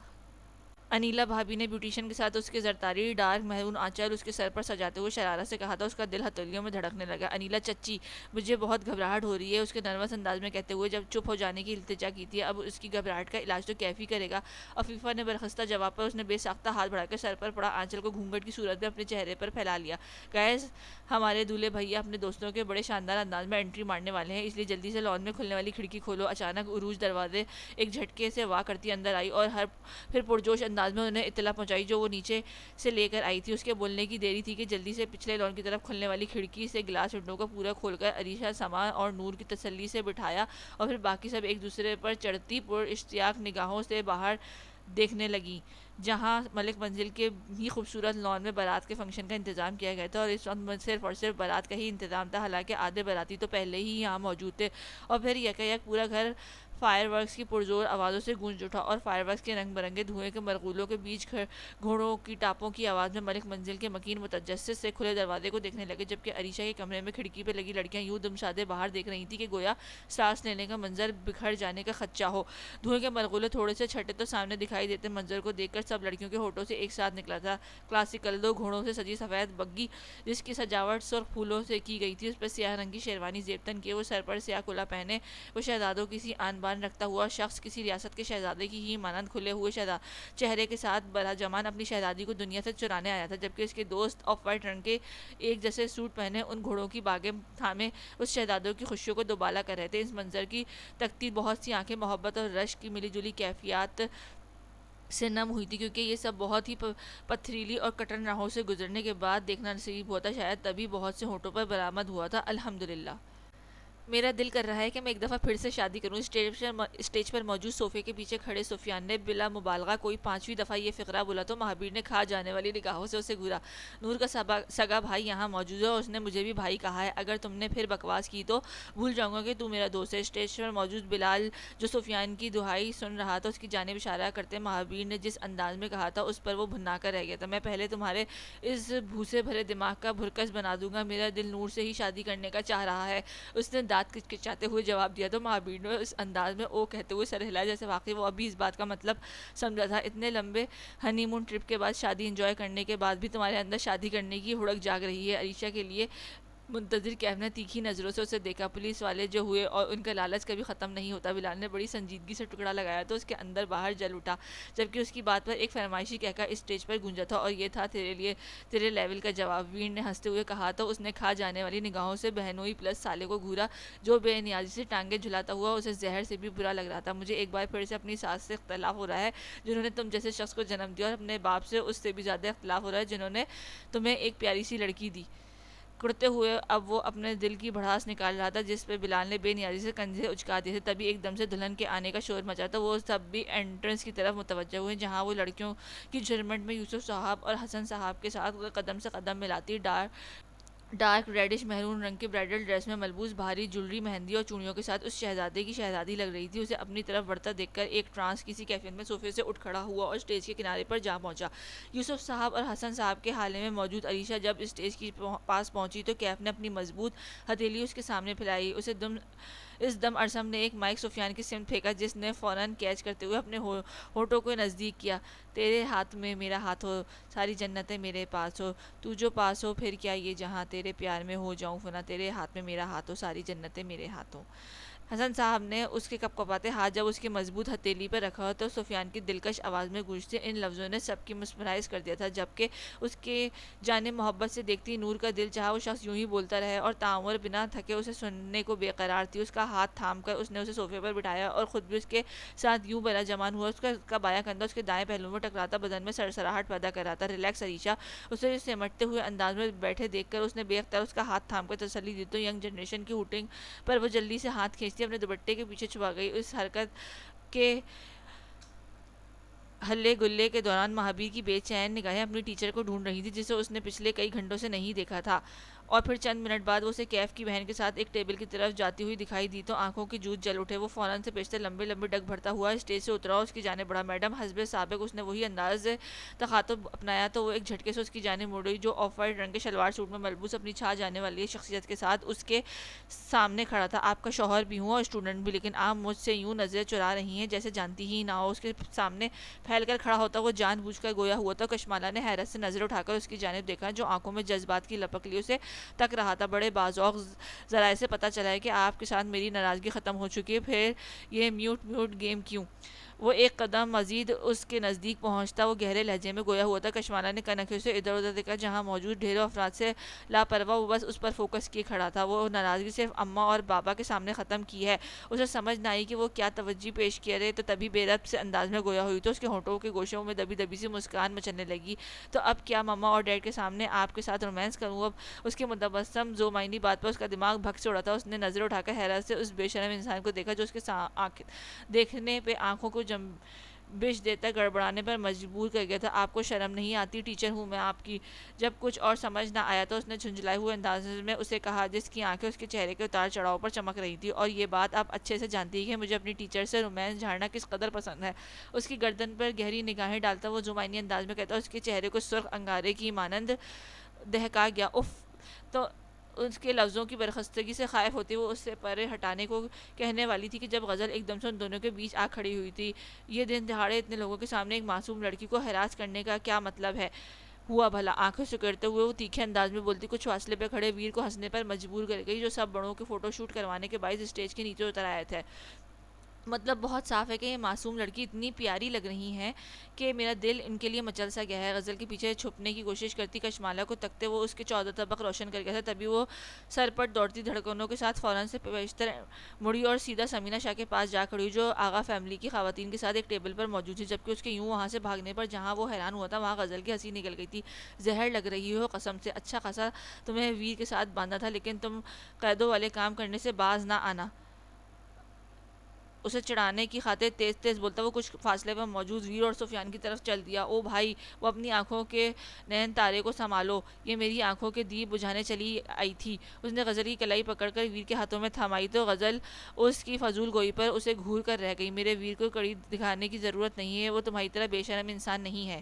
انیلا بھابی نے بیوٹیشین کے ساتھ اس کے زرتاری ڈارک مہرون آنچل اس کے سر پر سجاتے ہوئے شرارت سے کہا تھا۔ اس کا دل ہتھیلیوں میں دھڑکنے لگا۔ انیلا چچی، مجھے بہت گھبراہٹ ہو رہی ہے، اس کے نروس انداز میں کہتے ہوئے جب چپ ہو جانے کی التجا کی تھی۔ اب اس کی گھبراہٹ کا علاج تو کیف ہی کرے گا، عفیفہ نے برخستہ جواب پر اس نے بے ساختہ ہاتھ بڑھا کر سر پر پڑا آنچل کو گھونگھٹ کی صورت میں اپنے چہرے پر پھیلا لیا۔ گائز، ہمارے دولہے بھیا اپنے دوستوں کے بڑے شاندار انداز میں انٹری مارنے والے ہیں، اس لیے جلدی سے لان میں کھلنے والی کھڑکی کھولو۔ اچانک عروج دروازے ایک جھٹکے سے وا کرتی اندر آئی اور پھر پرجوش انداز میں انہیں اطلاع پہنچائی جو وہ نیچے سے لے کر آئی تھی۔ اس کے بولنے کی دیری تھی کہ جلدی سے پچھلے لان کی طرف کھلنے والی کھڑکی سے گلاس ونڈو کو پورا کھول کر عریشہ سما اور نور کی تسلی سے بٹھایا، اور پھر باقی سب ایک دوسرے پر چڑھتی پر اشتیاق نگاہوں سے باہر دیکھنے لگی، جہاں ملک منزل کے ہی خوبصورت لان میں بارات کے فنکشن کا انتظام کیا گیا تھا، اور اس وقت صرف اور صرف بارات کا ہی انتظام تھا، حالانکہ آدھے باراتی تو پہلے ہی یہاں موجود تھے۔ اور پھر یکا پورا گھر فائر ورکس کی پرزور آوازوں سے گونج اٹھا، اور فائر ورکس کے رنگ برنگے دھوئیں کے مرغولوں کے بیچ گھوڑوں کی ٹاپوں کی آواز میں ملک منزل کے مکین متجسس سے کھلے دروازے کو دیکھنے لگے، جبکہ عریشہ کے کمرے میں کھڑکی پہ لگی لڑکیاں یوں دم سادے باہر دیکھ رہی تھیں کہ گویا سانس لینے کا منظر بکھر جانے کا خدشہ ہو۔ دھوئیں کے مرغولے تھوڑے سے چھٹے تو سامنے دکھائی دیتے منظر کو دیکھ کر سب لڑکیوں کے ہونٹوں سے ایک ساتھ نکلا تھا۔ کلاسیکل دو گھوڑوں سے سجی سفید بگی جس کی سجاوٹ سرخ پھولوں سے کی گئی تھی، اس پر سیاہ رنگ کی شیروانی زیب تن کیے، وہ سر پر سیاہ کلہ پہنے وہ شہزادوں کی سی آن بان رکھتا ہوا شخص کسی ریاست کے شہزادے کی ہی مانند کھلے ہوئے چہرے کے ساتھ براجمان اپنی شہزادی کو دنیا سے چرانے آیا تھا، جبکہ اس کے دوست آف وائٹ رنگ کے ایک جیسے سوٹ پہنے ان گھوڑوں کی باگیں تھامے اس شہزادوں کی خوشیوں کو دوبالا کر رہے تھے۔ اس منظر کی تکتی بہت سی آنکھیں محبت اور رشک کی ملی جلی کیفیات سے نم ہوئی تھی، کیونکہ یہ سب بہت ہی پتھریلی اور کٹن راہوں سے گزرنے کے بعد دیکھنا نصیب ہوتا، شاید تبھی بہت سے ہونٹوں پر برآمد ہوا تھا۔ الحمدللہ، میرا دل کر رہا ہے کہ میں ایک دفعہ پھر سے شادی کروں۔ اسٹیج پر موجود صوفے کے پیچھے کھڑے سفیان نے بلا مبالغہ کوئی 5ویں دفعہ یہ فقرہ بولا تو مہابیر نے کھا جانے والی نگاہوں سے اسے گھورا۔ نور کا سگا بھائی یہاں موجود ہے اور اس نے مجھے بھی بھائی کہا ہے، اگر تم نے پھر بکواس کی تو بھول جاؤں گا کہ تو میرا دوست ہے۔ اسٹیج پر موجود بلال جو سفیان کی دہائی سن رہا تھا، اس کی جانب اشارہ کرتے مہابیر نے جس انداز میں کہا تھا اس پر وہ بھنا کر رہ گیا تھا۔ میں پہلے تمہارے اس بھوسے بھرے دماغ کا بھرکس بنا دوں گا، میرا دل نور سے ہی شادی کرنے کا چاہ رہا ہے، اس نے دانت کچکچاتے ہوئے جواب دیا تو مہابیر نے اس انداز میں او کہتے ہوئے سر ہلایا جیسے واقعی وہ ابھی اس بات کا مطلب سمجھا تھا۔ اتنے لمبے ہنی مون ٹرپ کے بعد، شادی انجوائے کرنے کے بعد بھی تمہارے اندر شادی کرنے کی ہڑک جاگ رہی ہے۔ عریشہ کے لیے منتظر کیف نے تیکھی نظروں سے اسے دیکھا۔ پولیس والے جو ہوئے اور ان کا لالچ کبھی ختم نہیں ہوتا۔ بلال نے بڑی سنجیدگی سے ٹکڑا لگایا تو اس کے اندر باہر جل اٹھا، جبکہ اس کی بات پر ایک فرمائشی کہکا اس اسٹیج پر گونجا تھا، اور یہ تھا تیرے لیول کا جواب۔ ویر نے ہنستے ہوئے کہا تو اس نے کھا جانے والی نگاہوں سے بہنوئی پلس سالے کو گھورا جو بے نیازی سے ٹانگیں جھلاتا ہوا اسے زہر سے بھی برا لگ رہا تھا۔ مجھے ایک بار پھر سے اپنی ساس سے اختلاف ہو رہا ہے جنہوں نے تم جیسے شخص کو جنم دیا، اور اپنے باپ سے اس سے بھی زیادہ اختلاف ہو رہا ہے جنہوں نے تمہیں ایک پیاری سی لڑکی دی۔ کرتے ہوئے اب وہ اپنے دل کی بھڑاس نکال رہا تھا جس پہ بلال نے بے نیازی سے کنجے اچکا دیے تھے۔ تبھی ایک دم سے دلہن کے آنے کا شور مچا تو وہ سب بھی انٹرنس کی طرف متوجہ ہوئے، جہاں وہ لڑکیوں کی جھرمٹ میں یوسف صاحب اور حسن صاحب کے ساتھ قدم سے قدم ملاتی ڈارک ریڈش میرون رنگ کی برائڈل ڈریس میں ملبوس، بھاری جولری، مہندی اور چوڑیوں کے ساتھ اس شہزادے کی شہزادی لگ رہی تھی۔ اسے اپنی طرف بڑھتا دیکھ کر ایک ٹرانس کسی کیفیت میں صوفے سے اٹھ کھڑا ہوا اور اسٹیج کے کنارے پر جا پہنچا۔ یوسف صاحب اور حسن صاحب کے حالے میں موجود عریشہ جب اسٹیج کے پاس پہنچی تو کیف نے اپنی مضبوط ہتھیلی اس کے سامنے پھیلائی۔ اس دم ارسم نے ایک مائک سفیان کی سمت پھینکا جس نے فوراً کیچ کرتے ہوئے اپنے ہونٹوں کو نزدیک کیا۔ تیرے ہاتھ میں میرا ہاتھ ہو، ساری جنتیں میرے پاس ہو، تو جو پاس ہو پھر کیا یہ جہاں، تیرے پیار میں ہو جاؤں فنا، تیرے ہاتھ میں میرا ہاتھ ہو، ساری جنتیں میرے ہاتھ ہو۔ حسن صاحب نے اس کے کپکپاتے ہاتھ جب اس کی مضبوط ہتھیلی پر رکھا تو سفیان کی دلکش آواز میں گونجتے ان لفظوں نے سب کی مسمرائز کر دیا تھا، جبکہ اس کے جانب محبت سے دیکھتی نور کا دل چاہا وہ شخص یوں ہی بولتا رہے اور تعمر بنا تھکے اسے سننے کو بے قرار تھی۔ اس کا ہاتھ تھام کر اس نے اسے صوفے پر بٹھایا اور خود بھی اس کے ساتھ یوں بلا جمان ہوا۔ اس کا بایاں کندھا اس کے دائیں پہلو میں ٹکراتا بدن میں سرسراہٹ پیدا کر رہا تھا۔ ریلیکس عریشہ، اسے سمٹتے ہوئے انداز میں بیٹھے دیکھ کر اس نے بے اختیار اس کا ہاتھ تھام کر تسلی دی تو ینگ جنریشن کی ہوٹنگ پر وہ جلدی سے ہاتھ کھینچتی اپنے دوپٹے کے پیچھے چھپا گئی۔ اس حرکت کے ہلے گلے کے دوران مہابیر کی بے چین نگاہیں اپنی ٹیچر کو ڈھونڈ رہی تھی جسے اس نے پچھلے کئی گھنٹوں سے نہیں دیکھا تھا، اور پھر چند منٹ بعد وہ اسے کیف کی بہن کے ساتھ ایک ٹیبل کی طرف جاتی ہوئی دکھائی دی تو آنکھوں کے جوت جل اٹھے۔ وہ فوراً سے پیچھے لمبے لمبے ڈگ بھرتا ہوا اسٹیج سے اترا اور اس کی جانب بڑھا۔ میڈم، حسب سابق اس نے وہی انداز تخاطب اپنایا تو وہ ایک جھٹکے سے اس کی جانب مڑ گئی جو آف وائٹ رنگ کے شلوار سوٹ میں ملبوس اپنی چھا جانے والی شخصیت کے ساتھ اس کے سامنے کھڑا تھا۔ آپ کا شوہر بھی ہوں اور اسٹوڈنٹ بھی، لیکن آپ مجھ سے یوں نظریں چرا رہی ہیں جیسے جانتی ہی نہ ہو۔ اس کے سامنے پھیل کر کھڑا ہوتا وہ جان بوجھ کر گویا ہوا تھا۔ کشمالہ نے حیرت سے نظر اٹھا کر اس کی جانب دیکھا جو آنکھوں میں جذبات کی لپک لیے اسے تک رہا تھا۔ بڑے باذوق ذرائع سے پتہ چلا ہے کہ آپ کے ساتھ میری ناراضگی ختم ہو چکی ہے، پھر یہ میوٹ گیم کیوں؟ وہ ایک قدم مزید اس کے نزدیک پہنچتا وہ گہرے لہجے میں گویا ہوا تھا۔ کشمالہ نے کنکھیوں سے ادھر ادھر دیکھا، جہاں موجود ڈھیروں افراد سے لاپرواہ وہ بس اس پر فوکس کیے کھڑا تھا۔ وہ ناراضگی صرف اماں اور بابا کے سامنے ختم کی ہے۔ اسے سمجھ نہ آئی کہ وہ کیا توجہ پیش کیا رہے، تو تبھی بے ربط سے انداز میں گویا ہوئی تو اس کے ہونٹوں کے گوشوں میں دبی دبی سی مسکان مچلنے لگی۔ تو اب کیا ماما اور ڈیڈ کے سامنے آپ کے ساتھ رومانس کروں؟ اب اس کے متبسم ذو معنی بات پر اس کا دماغ بھگ سے اڑا تھا۔ اس نے نظر اٹھا کر حیرت سے اس بے شرم انسان کو دیکھا جو اس کے دیکھنے پہ آنکھوں کو بش دیتا گڑبڑانے پر مجبور کر گیا تھا۔ آپ کو شرم نہیں آتی؟ ٹیچر ہوں میں آپ کی۔ جب کچھ اور سمجھ نہ آیا تو اس نے جھنجھلائے ہوئے انداز میں اسے کہا، جس کی آنکھیں اس کے چہرے کے اتار چڑھاؤ پر چمک رہی تھی، اور یہ بات آپ اچھے سے جانتی ہیں کہ مجھے اپنی ٹیچر سے رومانس جھاڑنا کس قدر پسند ہے۔ اس کی گردن پر گہری نگاہیں ڈالتا وہ زمینی انداز میں کہتا، اس کے چہرے کو سرخ انگارے کی مانند دہکا گیا۔ اف! تو اس کے لفظوں کی برخستگی سے خائف ہوتی وہ اس سے پرے ہٹانے کو کہنے والی تھی کہ جب غزل ایک دم سے ان دونوں کے بیچ آ کھڑی ہوئی تھی۔ یہ دن دہاڑے اتنے لوگوں کے سامنے ایک معصوم لڑکی کو ہراس کرنے کا کیا مطلب ہے ہوا بھلا؟ آنکھیں سکیڑتے ہوئے وہ تیکھے انداز میں بولتی، کچھ فاصلے پہ کھڑے ویر کو ہنسنے پر مجبور کر گئی، جو سب بڑوں کے فوٹو شوٹ کروانے کے باعث اسٹیج کے نیچے اتر آئے تھے۔ مطلب بہت صاف ہے کہ یہ معصوم لڑکی اتنی پیاری لگ رہی ہے کہ میرا دل ان کے لیے مچل سا گیا ہے۔ غزل کے پیچھے چھپنے کی کوشش کرتی کشمالہ کو تکتے وہ اس کے 14 طبق روشن کر گیا تھا۔ تبھی وہ سر پر دوڑتی دھڑکنوں کے ساتھ فوراً سے پیشتر مڑی اور سیدھا سمینہ شاہ کے پاس جا کھڑی، جو آغا فیملی کی خواتین کے ساتھ ایک ٹیبل پر موجود تھی۔ جبکہ اس کے یوں وہاں سے بھاگنے پر جہاں وہ حیران ہوا تھا، وہاں غزل کی ہنسی نکل گئی تھی۔ زہر لگ رہی ہو قسم سے! اچھا خاصا تمہیں ویر کے ساتھ باندھا تھا، لیکن تم قیدوں والے کام کرنے سے باز نہ آنا۔ اسے چڑھانے کی خاطر تیز تیز بولتا وہ کچھ فاصلے پر موجود ویر اور سفیان کی طرف چل دیا۔ او بھائی، وہ اپنی آنکھوں کے نین تارے کو سنبھالو، یہ میری آنکھوں کے دیپ بجھانے چلی آئی تھی۔ اس نے غزل کی کلائی پکڑ کر ویر کے ہاتھوں میں تھمائی تو غزل اس کی فضول گوئی پر اسے گھور کر رہ گئی۔ میرے ویر کو کڑی دکھانے کی ضرورت نہیں ہے، وہ تمہاری طرح بے شرم انسان نہیں ہے۔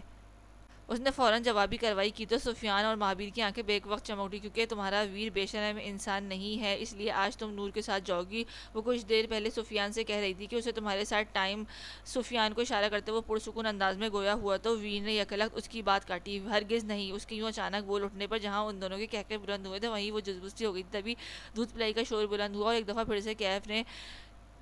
اس نے فوراً جوابی کارروائی کی تو سفیان اور مہابیر کی آنکھیں بیک وقت چمک اٹھی، کیونکہ تمہارا ویر بے شرم انسان نہیں ہے، اس لیے آج تم نور کے ساتھ جاؤ گی۔ وہ کچھ دیر پہلے سفیان سے کہہ رہی تھی کہ اسے تمہارے ساتھ ٹائم۔ سفیان کو اشارہ کرتے وہ پرسکون انداز میں گویا ہوا تو ویر نے یکلخت اس کی بات کاٹی۔ ہرگز نہیں! اس کے یوں اچانک بول اٹھنے پر جہاں ان دونوں کے قہقہے بلند ہوئے تھے، وہیں وہ جزبستی ہو گئی تھی۔ تبھی دودھ پلائی کا شور بلند ہوا اور ایک دفعہ پھر سے کیف نے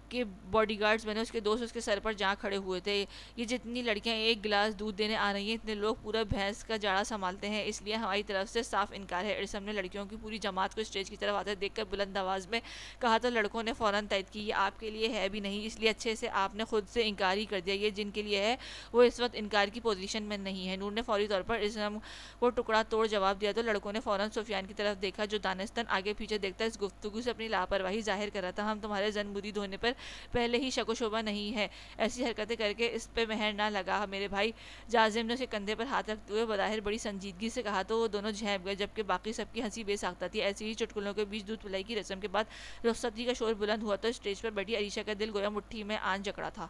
کے باڈی گارڈز بنے اس کے دوست اس کے سر پر جا کھڑے ہوئے تھے۔ یہ جتنی لڑکیاں ایک گلاس دودھ دینے آ رہی ہیں، اتنے لوگ پورا بھینس کا جاڑا سنبھالتے ہیں، اس لیے ہماری طرف سے صاف انکار ہے۔ ارسم نے لڑکیوں کی پوری جماعت کو اسٹیج کی طرف آتے دیکھ کر بلند آواز میں کہا تو لڑکوں نے فوراً تائید کی، یہ آپ کے لیے ہے بھی نہیں، اس لیے اچھے سے آپ نے خود سے انکار ہی کر دیا۔ یہ جن کے لیے ہے وہ اس وقت انکار کی پوزیشن میں نہیں ہے۔ نور نے فوری طور پر ارسم کو ٹکڑا توڑ جواب دیا تو لڑکوں نے فوراً سفیان کی طرف دیکھا، جو دانستاً آگے پیچھے دیکھتا اس گفتگو سے اپنی لاپرواہی ظاہر کر رہا تھا۔ ہم تمہارے زن مرید ہونے پر پہلے ہی شک و شبہ نہیں ہے، ایسی حرکتیں کر کے اس پہ مہر نہ لگا میرے بھائی۔ جازم نے اس کے کندھے پر ہاتھ رکھتے ہوئے بظاہر بڑی سنجیدگی سے کہا تو وہ دونوں جھینپ گئے، جبکہ باقی سب کی ہنسی بے ساختہ تھی۔ ایسے ہی چٹکلوں کے بیچ دودھ پلائی کی رسم کے بعد رخصتی کا شور بلند ہوا تو اسٹیج پر بیٹھی عریشہ کا دل گویا مٹھی میں آن جکڑا تھا۔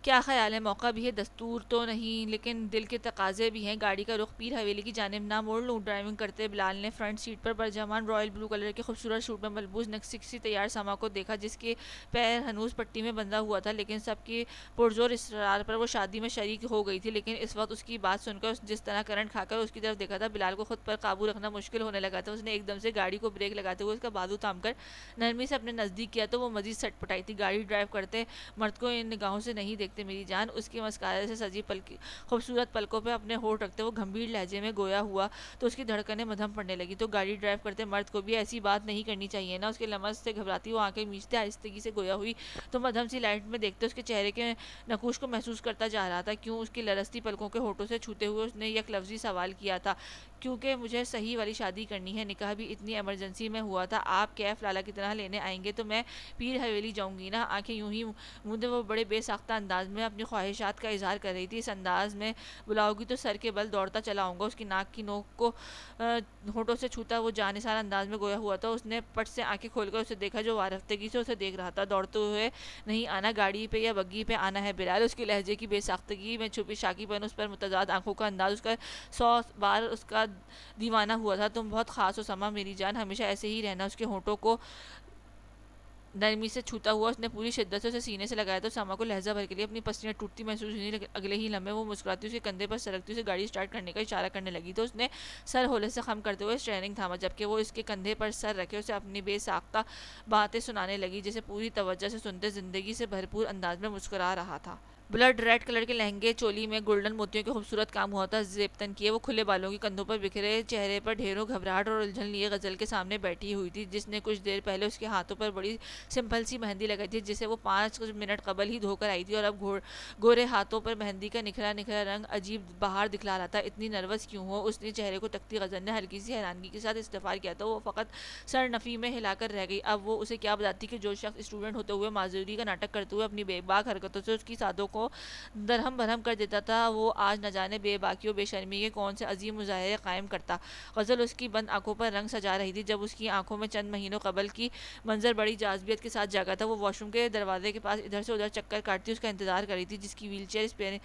کیا خیال ہے؟ موقع بھی ہے، دستور تو نہیں لیکن دل کے تقاضے بھی ہیں۔ گاڑی کا رخ پیر حویلی کی جانب نہ موڑ لوں؟ ڈرائیونگ کرتے بلال نے فرنٹ سیٹ پر برجمان رائل بلو کلر کے خوبصورت سوٹ میں ملبوس نکسسی تیار سما کو دیکھا، جس کے پیر ہنوز پٹی میں بندھا ہوا تھا، لیکن سب کے پرزور اصرار پر وہ شادی میں شریک ہو گئی تھی۔ لیکن اس وقت اس کی بات سن کر جس طرح کرنٹ کھا کر اس کی طرف دیکھا تھا، بلال کو خود پر قابو رکھنا مشکل ہونے لگا تھا۔ اس نے ایک دم سے گاڑی کو بریک لگاتے ہوئے اس کا بازو تھام کر نرمی سے اپنے نزدیک کیا تو وہ مزید سٹ پٹائی تھی۔ گاڑی ڈرائیو کرتے مرد کو ان نگاہوں سے نہیں دیکھتے میری جان۔ اس کے مسکارے سے سجی خوبصورت پلکوں پہ اپنے ہونٹ رکھتے وہ گھمبیر لہجے میں گویا ہوا تو اس کی دھڑکنیں مدھم پڑنے لگی۔ تو گاڑی ڈرائیو کرتے مرد کو بھی ایسی بات نہیں کرنی چاہیے نا؟ اس کے لمس سے گھبراتی وہ آنکھیں میچتے آہستگی سے گویا ہوئی تو مدھم سی لائٹ میں دیکھتے اس کے چہرے کے نقوش کو محسوس کرتا جا رہا تھا۔ کیوں؟ اس کی لرزتی پلکوں کے ہونٹوں سے چھوتے ہوئے اس نے یک لفظی سوال کیا تھا۔ کیونکہ مجھے صحیح والی شادی کرنی ہے، نکاح بھی اتنی ایمرجنسی میں ہوا تھا۔ آپ کیف لالا کی طرح لینے آئیں گے تو میں پیر حویلی جاؤں گی نا؟ آنکھیں یوں ہی مودے وہ بڑے بے ساختہ انداز میں اپنی خواہشات کا اظہار کر رہی تھی۔ اس انداز میں بلاؤ گی تو سر کے بل دوڑتا چلا آؤں گا۔ اس کی ناک کی نوک کو ہونٹوں سے چھوتا وہ جانثار انداز میں گویا ہوا تو اس نے پٹ سے آنکھیں کھول کر اسے دیکھا، جو وارفتگی سے اسے دیکھ رہا تھا۔ دوڑتے ہوئے نہیں آنا، گاڑی پہ یا بگی پہ آنا ہے بلال؟ اس کے لہجے کی بے ساختگی میں چھپی شاکی پن، اس پر متضاد آنکھوں کا انداز، اس کا 100 بار اس کا دیوانہ ہوا تھا۔ تم بہت خاص ہو سما میری جان، ہمیشہ ایسے ہی رہنا۔ اس کے ہونٹوں کو نرمی سے چھوتا ہوا اس نے پوری شدت سے اسے سینے سے لگایا تو ساما کو لہجہ بھر کے لیے اپنی پسلیاں ٹوٹتی محسوس ہوئی، لیکن اگلے ہی لمحے وہ مسکراتی اس کے کندھے پر سرکتی اسے گاڑی اسٹارٹ کرنے کا اشارہ کرنے لگی تو اس نے سر ہولے سے خم کرتے ہوئے اسٹیئرنگ تھاما، جبکہ وہ اس کے کندھے پر سر رکھے اسے اپنی بے ساختہ باتیں سنانے لگی، جسے پوری توجہ سے سنتے زندگی سے بھرپور انداز میں مسکرا رہا تھا۔ بلڈ ریڈ کلر کے لہنگے چولی میں گولڈن موتیوں کے خوبصورت کام ہوا تھا، زیبتن کیے وہ کھلے بالوں کی کندھوں پر بکھرے چہرے پر ڈھیروں گھبراہٹ اور الجھن لیے غزل کے سامنے بیٹھی ہوئی تھی، جس نے کچھ دیر پہلے اس کے ہاتھوں پر بڑی سمپل سی مہندی لگائی تھی، جسے وہ 5 منٹ قبل ہی دھو کر آئی تھی، اور اب گورے ہاتھوں پر مہندی کا نکھرا نکھرا رنگ عجیب بہار دکھلا رہا تھا۔ اتنی نروس کیوں ہو؟ اس نے چہرے کو تکتی غزل نے ہلکی سی حیرانگی کے ساتھ استفسار کیا تو وہ فقط سر نفی میں ہلا کر رہ گئی۔ اب وہ اسے کیا بتاتی کہ جو شخص اسٹوڈنٹ ہوتے ہوئے معذوری کا ناٹک کرتے ہوئے اپنی بے باک حرکتوں سے اس کی سعادتوں کو درہم برہم کر دیتا تھا، وہ آج نہ جانے بے باکی و بے شرمی کے کون سے عظیم مظاہرے قائم کرتا۔ غزل اس کی بند آنکھوں پر رنگ سجا رہی تھی، جب اس کی آنکھوں میں چند مہینوں قبل کی منظر بڑی جاذبیت کے ساتھ جاگا تھا۔ وہ واش روم کے دروازے کے پاس ادھر سے ادھر چکر کاٹتی اس کا انتظار کر رہی تھی، جس کی ویل چیئر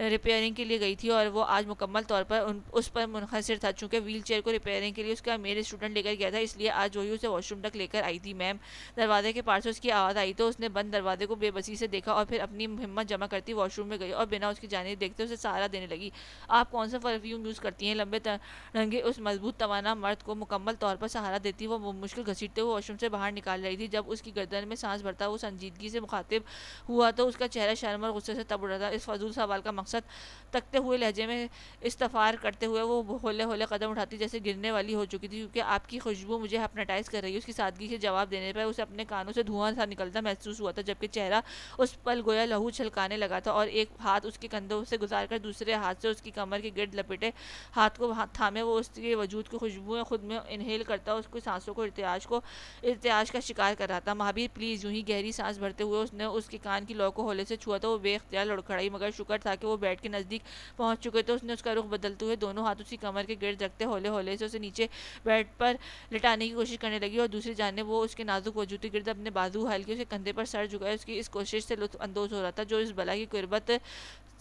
ریپیئرنگ کے لیے گئی تھی، اور وہ آج مکمل طور پر اس پر منحصر تھا۔ چونکہ ویل چیئر کو ریپیئرنگ کے لیے اس کا میل اسٹوڈنٹ لے کر گیا تھا، اس لیے آج وہی اسے واش روم تک لے کر آئی تھی۔ میم، دروازے کے پار سے اس کی آواز آئی تو اس نے بند دروازے کو بے بسی سے دیکھا اور پھر اپنی ہمت جمع کرتی واش روم میں گئی اور بنا اس کی جانب دیکھتے اسے سہارا دینے لگی۔ آپ کون سا پرفیوم یوز کرتی ہیں؟ لمبے ترنگے اس مضبوط توانا مرد کو مکمل طور پر سہارا دیتی وہ مشکل گھسیٹتے ہوئے واش روم سے باہر نکال رہی تھی۔ جب اس کی گردن میں سانس بھرتا وہ سنجیدگی سے مخاطب ہوا تو اس کا چہرہ شرم اور غصے سے تب اڑا تھا۔ اس فضول سوال کا مقصد تکتے ہوئے لہجے میں استفسار کرتے ہوئے وہ ہولے ہولے قدم اٹھاتی جیسے گرنے والی ہو چکی تھی، کیونکہ آپ کی خوشبو مجھے ہپناٹائز کر رہی ہے۔ اس کی سادگی سے جواب دینے پر اسے اپنے کانوں سے دھواں سا نکلتا محسوس ہوا تھا، جبکہ چہرہ اس پل گویا لہو چھلکانے لگا تھا، اور ایک ہاتھ اس کے کندھوں سے گزار کر دوسرے ہاتھ سے اس کی کمر کے گرد لپٹے ہاتھ کو تھامے وہ اس کے وجود کی خوشبوئیں خود میں انہیل کرتا اس کی سانسوں کو ارتعاش کا شکار کر رہا تھا۔ مہابیر پلیز! یوں ہی گہری سانس بھرتے ہوئے اس نے اس کے کان کی لو کو ہولے سے چھوا تو وہ بے اختیار لڑکھڑائی، مگر شکر تھا کہ وہ بیڈ کے نزدیک پہنچ چکے تو اس نے اس کا رخ بدلتے ہوئے دونوں ہاتھ اس کی کمر کے گرد رکھتے ہولے ہولے سے اسے نیچے بیڈ پر لٹانے کی کوشش کرنے لگی، اور دوسری جانب وہ اس کے نازک وجود کے گرد اپنے بازو ہلکے اس کے کندھے پر سر جھکائے اس کی اس کوشش سے لطف اندوز ہو رہا تھا، جو اس بلا کی قربت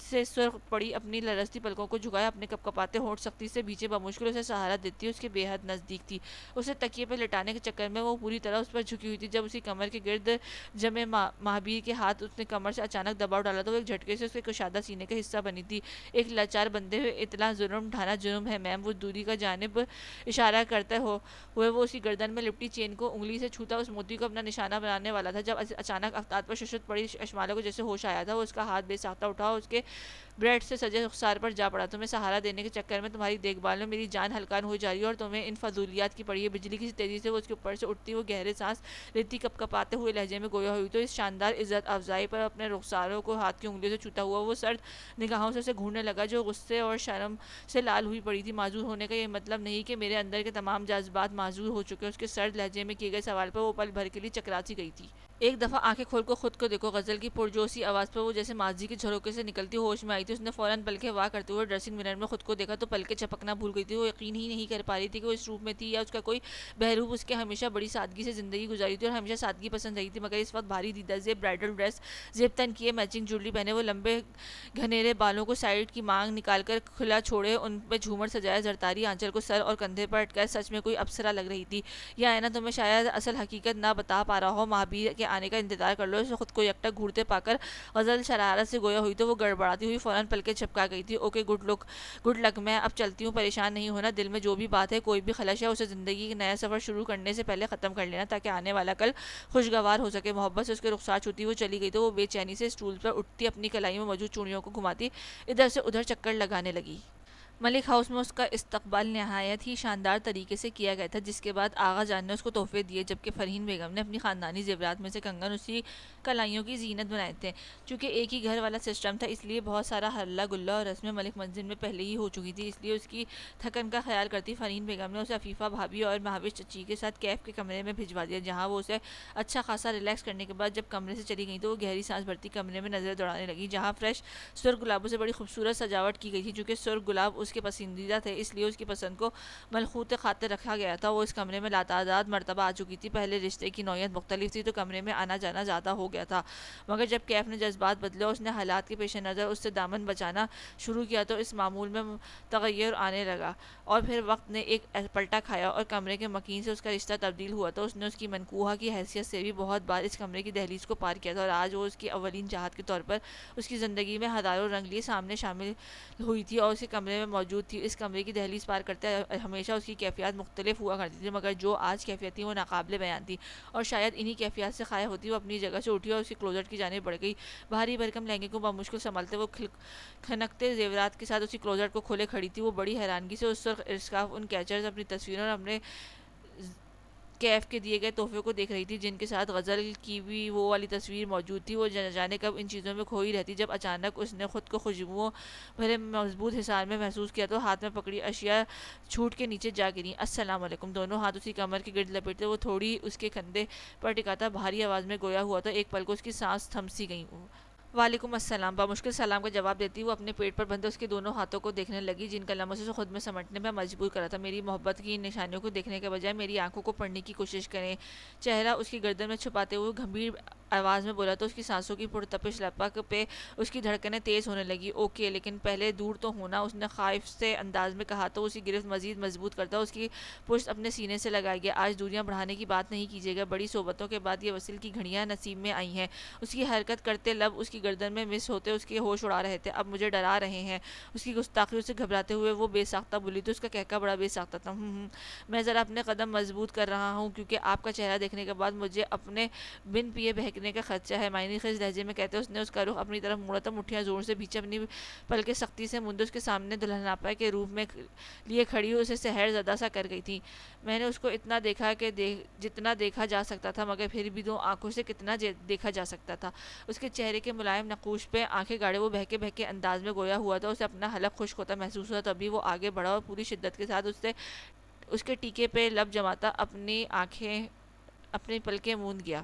سے سرخ پڑی اپنی لرزتی پلکوں کو جھکایا اپنے کپکپاتے ہونٹ سختی سے بیچے بمشکل اسے سہارا دیتی اس کے بے حد نزدیک تھی۔ اسے تکیے پر لٹانے کے چکر میں وہ پوری طرح اس پر جھکی ہوئی تھی۔ جب اسی کمر کے گرد جمے مہابیر کے ہاتھ اس نے کمر سے اچانک دباؤ ڈالا تو وہ ایک جھٹکے سے اس کے کشادہ سینے کا حصہ بنی تھی۔ ایک لاچار بندے ہوئے اتنا ظلم ڈھانا جرم ہے میم! وہ دوری کا جانب اشارہ کرتے ہوئے وہ اسی گردن میں لپٹی چین کو انگلی سے چھوتا اس موتی کو اپنا نشانہ بنانے والا تھا، جب اچانک افتاد پر ششت پڑی اشمالہ کو جیسے ہوش آیا تھا۔ وہ اس کا ہاتھ بے ساختہ اٹھا اور اس کے بریڈ سے سجے رخسار پر جا پڑا۔ تمہیں سہارا دینے کے چکر میں تمہاری دیکھ بھال میں میری جان ہلکان ہوئی جا رہی ہے اور تمہیں ان فضولیات کی پڑی ہے۔ بجلی کی سی تیزی سے وہ اس کے اوپر سے اٹھتی وہ گہرے سانس لیتی کپکپاتے ہوئے لہجے میں گویا ہوئی تو اس شاندار عزت افزائی پر اپنے رخساروں کو ہاتھ کی انگلیوں سے چھوتا ہوا وہ سرد نگاہوں سے اسے گھورنے لگا، جو غصے اور شرم سے لال ہوئی پڑی تھی۔ معذور ہونے کا یہ مطلب نہیں کہ میرے اندر کے تمام جذبات معذور ہو چکے۔ اس کے سرد لہجے میں کیے گئے سوال پر وہ پل بھر کے لیے چکرا سی گئی تھی۔ ایک دفعہ آنکھیں کھول کر خود کو دیکھو! غزل کی پرجوش سی آواز پر وہ جیسے ماضی کے جھروکے سے نکلتی ہوش میں آئی تھی۔ اس نے فوراً پلکیں وا کرتے ہوئے ڈریسنگ مرر میں خود کو دیکھا تو پلکیں جھپکنا بھول گئی تھی۔ وہ یقین ہی نہیں کر پا رہی تھی کہ وہ اس روپ میں تھی یا اس کا کوئی بہروپ۔ اس کے ہمیشہ بڑی سادگی سے زندگی گزاری تھی اور ہمیشہ سادگی پسند رہی تھی، مگر اس وقت بھاری دیدہ زیب برائڈل ڈریس، زیب تن کیے میچنگ جویلری پہنے، وہ لمبے گھنیرے بالوں کو سائیڈ کی مانگ نکال کر کھلا چھوڑے ان پہ جھومر سجائے زرتاری آنچل کو سر اور کندھے پر اٹکائے سچ میں کوئی اپسرا لگ رہی تھی۔ یہ آئینہ تمہیں شاید اصل حقیقت نہ بتا پا رہا ہو۔ مہابیر کے آنے کا انتظار کر لو! اسے خود کو یکٹا گھورتے پا کر غزل شرارت سے گویا ہوئی تو وہ گڑبڑاتی ہوئی فوراً پلکیں جھپکا گئی تھی۔ Okay, good luck! میں اب چلتی ہوں، پریشان نہیں ہونا۔ دل میں جو بھی بات ہے، کوئی بھی خلش ہے، اسے زندگی کا نیا سفر شروع کرنے سے پہلے ختم کر لینا تاکہ آنے والا کل خوشگوار ہو سکے۔ محبت سے اس کے رخسار چھوتی وہ چلی گئی تو وہ بے چینی سے اسٹول پر اٹھتی اپنی کلائی میں موجود چوڑیوں کو گھماتی ادھر سے ادھر چکر لگانے لگی۔ ملک ہاؤس میں اس کا استقبال نہایت ہی شاندار طریقے سے کیا گیا تھا، جس کے بعد آغا جان نے اس کو تحفے دیے، جبکہ فرحین بیگم نے اپنی خاندانی زیورات میں سے کنگن اسی کلائیوں کی زینت بنائے تھے۔ چونکہ ایک ہی گھر والا سسٹم تھا، اس لیے بہت سارا ہلہ گلہ اور رسمیں ملک منزل میں پہلے ہی ہو چکی تھی، اس لیے اس کی تھکن کا خیال کرتی فرحین بیگم نے اسے عفیفہ بھابھی اور مہاوش چچی کے ساتھ کیف کے کمرے میں بھجوا دیا، جہاں وہ اسے اچھا خاصا ریلیکس کرنے کے بعد جب کمرے سے چلی گئی تو وہ گہری سانس بھرتی کمرے میں نظریں دوڑانے لگی، جہاں فریش سرخ گلابوں سے بڑی خوبصورت سجاوٹ کی گئی تھی۔ چونکہ سرخ گلاب اس اس کے پسندیدہ تھے، اس لیے اس کی پسند کو ملحوظ خاطر رکھا گیا تھا۔ وہ اس کمرے میں لاتعداد مرتبہ آ چکی تھی۔ پہلے رشتے کی نوعیت مختلف تھی تو کمرے میں آنا جانا زیادہ ہو گیا تھا، مگر جب کیف نے جذبات بدلے اور اس نے حالات کے پیش نظر اس سے دامن بچانا شروع کیا تو اس معمول میں تغیر آنے لگا، اور پھر وقت نے ایک پلٹا کھایا اور کمرے کے مکین سے اس کا رشتہ تبدیل ہوا تو اس نے اس کی منکوحہ کی حیثیت سے بھی بہت بار اس کمرے کی دہلیز کو پار کیا تھا، اور آج وہ اس کی اولین چاہت کے طور پر اس کی زندگی میں ہزاروں رنگ لیے سامنے شامل ہوئی تھی اور اس کے کمرے میں موجود تھی۔ اس کمرے کی دہلیز پار کرتے ہمیشہ اس کی کیفیات مختلف ہوا کرتی تھی، مگر جو آج کیفیت تھی وہ ناقابل بیان تھی، اور شاید انہی کیفیات سے خائف ہوتی وہ اپنی جگہ سے اٹھی اور اسی کلوزٹ کی جانب بڑھ گئی۔ بھاری بھرکم لہنگے کو بمشکل سنبھالتے وہ کھنکتے زیورات کے ساتھ اسی کلوزٹ کو کھولے کھڑی تھی۔ وہ بڑی حیرانگی سے اس سرخ اسکارف، ان کیچرز، اپنی تصویروں اور اپنے کیف کے دیے گئے تحفے کو دیکھ رہی تھی، جن کے ساتھ غزل کی بھی وہ والی تصویر موجود تھی۔ وہ جانے کب ان چیزوں میں کھوئی رہتی، جب اچانک اس نے خود کو خوشبوؤں بھرے مضبوط حصار میں محسوس کیا تو ہاتھ میں پکڑی اشیاء چھوٹ کے نیچے جا گریں۔ السلام علیکم۔ دونوں ہاتھ اسی کمر کے گرد لپیٹتے وہ تھوڑی اس کے کندھے پر ٹکاتا بھاری آواز میں گویا ہوا تو ایک پل کو اس کی سانس تھم سی گئی۔ وعلیکم السلام۔ بمشکل سلام کا جواب دیتی وہ اپنے پیٹ پر بندھے اس کے دونوں ہاتھوں کو دیکھنے لگی، جن کا لمس اسے خود میں سمٹنے میں مجبور کر رہا تھا۔ میری محبت کی ان نشانیوں کو دیکھنے کے بجائے میری آنکھوں کو پڑھنے کی کوشش کریں، چہرہ اس کی گردن میں چھپاتے ہوئے گھمبیر آواز میں بولا تو اس کی سانسوں کی پرتپش لپک پہ اس کی دھڑکنیں تیز ہونے لگی۔ اوکے، لیکن پہلے دور تو ہونا، اس نے خائف سے انداز میں کہا تو اسی گرفت مزید مضبوط کرتا اس کی پشت اپنے سینے سے لگائی گیا۔ آج دوریاں بڑھانے کی بات نہیں کیجیے گا، بڑی صحبتوں کے بعد یہ وصل کی گھڑیاں نصیب میں آئی ہیں۔ اس کی حرکت کرتے لب اس کی گردن میں مس ہوتے اس کے ہوش اڑا رہے تھے۔ اب مجھے ڈرا رہے ہیں، اس کی گستاخیوں سے گھبراتے ہوئے وہ بے ساختہ بولی تو اس کا کہکا بڑا بے ساختہ تھا۔ میں ذرا اپنے قدم مضبوط کر رہا ہوں کیونکہ آپ کا چہرہ دیکھنے کے بعد مجھے اپنے بن پیے بہکنے کا خدشہ ہے، معنی خیز لہجے میں کہتے اس نے اس کا رخ اپنی طرف موڑا تو مٹھیاں زور سے بھینچے اپنی پلکیں سختی سے مندے اس کے سامنے دلہناپا کے روپ میں لیے کھڑی ہوئی اسے سحر زدہ سا کر گئی تھی۔ میں نے اس کو اتنا دیکھا کہ جتنا دیکھا جا سکتا تھا، مگر پھر بھی دو آنکھوں سے کتنا دیکھا جا سکتا تھا۔ اس کے چہرے کے ملائم نقوش پہ آنکھیں گاڑے وہ بہکے بہکے انداز میں گویا ہوا تھا، اسے اپنا حلق خشک ہوتا محسوس ہوا، تبھی وہ آگے بڑھا اور پوری شدت کے ساتھ اس کے ٹیکے پہ لب جماتا اپنی پلکیں موند گیا۔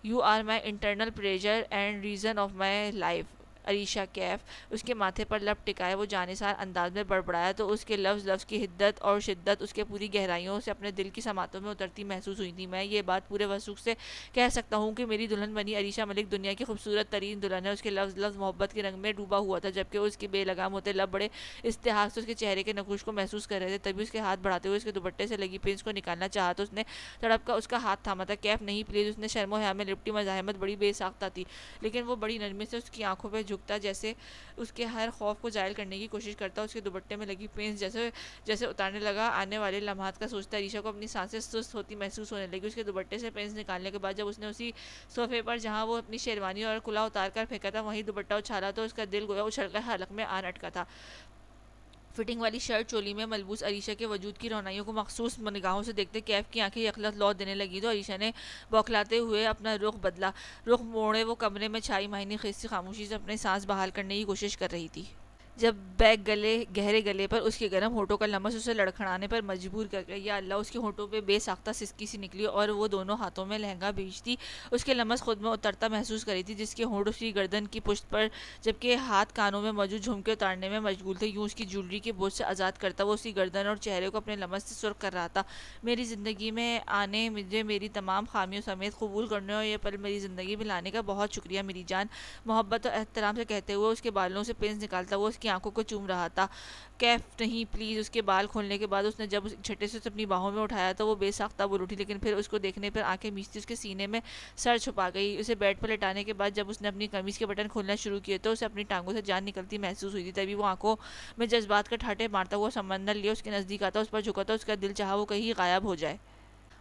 You are my internal pleasure and reason of my life عریشہ کیف۔ اس کے ماتھے پر لب ٹکائے وہ جانثار انداز میں بڑبڑایا تو اس کے لفظ کی حدت اور شدت اس کے پوری گہرائیوں سے اپنے دل کی سماعتوں میں اترتی محسوس ہوئی تھی۔ میں یہ بات پورے وثوق سے کہہ سکتا ہوں کہ میری دلہن بنی عریشہ ملک دنیا کی خوبصورت ترین دلہن ہے۔ اس کے لفظ محبت کے رنگ میں ڈوبا ہوا تھا، جبکہ اس کے بے لگام ہوتے لب بڑے استحقاق سے اس کے چہرے کے نقوش کو محسوس کر رہے تھے۔ تبھی اس کے ہاتھ بڑھاتے ہوئے اس کے دوپٹے سے لگی پنس کو نکالنا چاہا تو اس نے تڑپ کر اس کا ہاتھ تھاما تھا۔ کیف نہیں پلیز، اس نے شرم و حیا میں لپٹی مزاحمت بڑی بے ساختہ تھی، لیکن وہ بڑی نرمی سے اس کی آنکھوں پہ جھکتا، جیسے اس کے ہر خوف کو زائل کرنے کی کوشش کرتا۔ اس کے دوپٹے میں لگی پنس جیسے اتارنے لگا، آنے والے لمحات کا سوچتا عریشہ کو اپنی سانسیں سست ہوتی محسوس ہونے لگی۔ اس کے دوپٹے سے پنس نکالنے کے بعد جب اس نے اسی صوفے پر جہاں وہ اپنی شیروانی اور کلا اتار کر پھینکا تھا وہیں دوپٹہ اچھالا تو اس کا دل گویا اچھل کر حلق میں آن اٹکا تھا۔ فٹنگ والی شرٹ چولی میں ملبوس عریشہ کے وجود کی رونائیوں کو مخصوص نگاہوں سے دیکھتے کیف کی آنکھیں یکلخت لوٹ دینے لگی تو عریشہ نے بوکھلاتے ہوئے اپنا رخ بدلا۔ رخ موڑے وہ کمرے میں چھائی معنی خیز سی خاموشی سے اپنے سانس بحال کرنے کی کوشش کر رہی تھی، جب بیگ گہرے گلے پر اس کے گرم ہونٹوں کا لمس اسے لڑکھڑانے پر مجبور کر گیا۔ یا اللہ، اس کے ہونٹوں پہ بے ساختہ سسکی سی نکلی اور وہ دونوں ہاتھوں میں لہنگا بھینچتی اس کے لمس خود میں اترتا محسوس کر رہی تھی، جس کے ہونٹ اس کی گردن کی پشت پر جبکہ ہاتھ کانوں میں موجود جھمکے اتارنے میں مشغول تھے۔ یوں اس کی جویلری کے بوجھ سے آزاد کرتا وہ اس کی گردن اور چہرے کو اپنے لمس سے سرخ کر رہا تھا۔ میری زندگی میں آنے، مجھے میری تمام خامیوں سمیت قبول کرنے اور یہ پل میری زندگی میں لانے کا بہت شکریہ میری جان، محبت اور احترام سے کہتے ہوئے اس کے بالوں سے پنس نکالتا وہ اس کی آنکھوں کو چوم رہا تھا۔ کیف نہیں پلیز۔ اس کے بال کھولنے کے بعد اس نے جب اس جھٹے سے اپنی باہوں میں اٹھایا تو وہ بے ساختہ بول اٹھی، لیکن پھر اس کو دیکھنے پر آنکھیں میچتی اس کے سینے میں سر چھپا گئی۔ اسے بیڈ پر لٹانے کے بعد جب اس نے اپنی قمیص کے بٹن کھولنا شروع کیے تو اسے اپنی ٹانگوں سے جان نکلتی محسوس ہوئی تھی، تبھی وہ آنکھوں میں جذبات کا ٹھاٹھے مارتا ہوا سمندر لیے اس کے نزدیک آتا، اس پر جھکا تو اس کا دل چاہا وہ کہیں غائب ہو جائے۔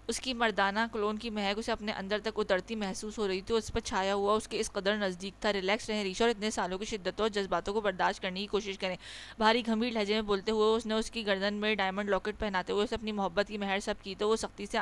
اس کی مردانہ کلون کی مہک اسے اپنے اندر تک اترتی محسوس ہو رہی تھی، اس پر چھایا ہوا اس کے اس قدر نزدیک تھا۔ ریلیکس رہیں عریشہ اور اتنے سالوں کی شدتوں اور جذباتوں کو برداشت کرنے کی کوشش کریں، بھاری گھمبیر لہجے میں بولتے ہوئے اس نے اس کی گردن میں ڈائمنڈ لاکٹ پہناتے ہوئے اسے اپنی محبت کی مہر سب کی تو وہ سختی سے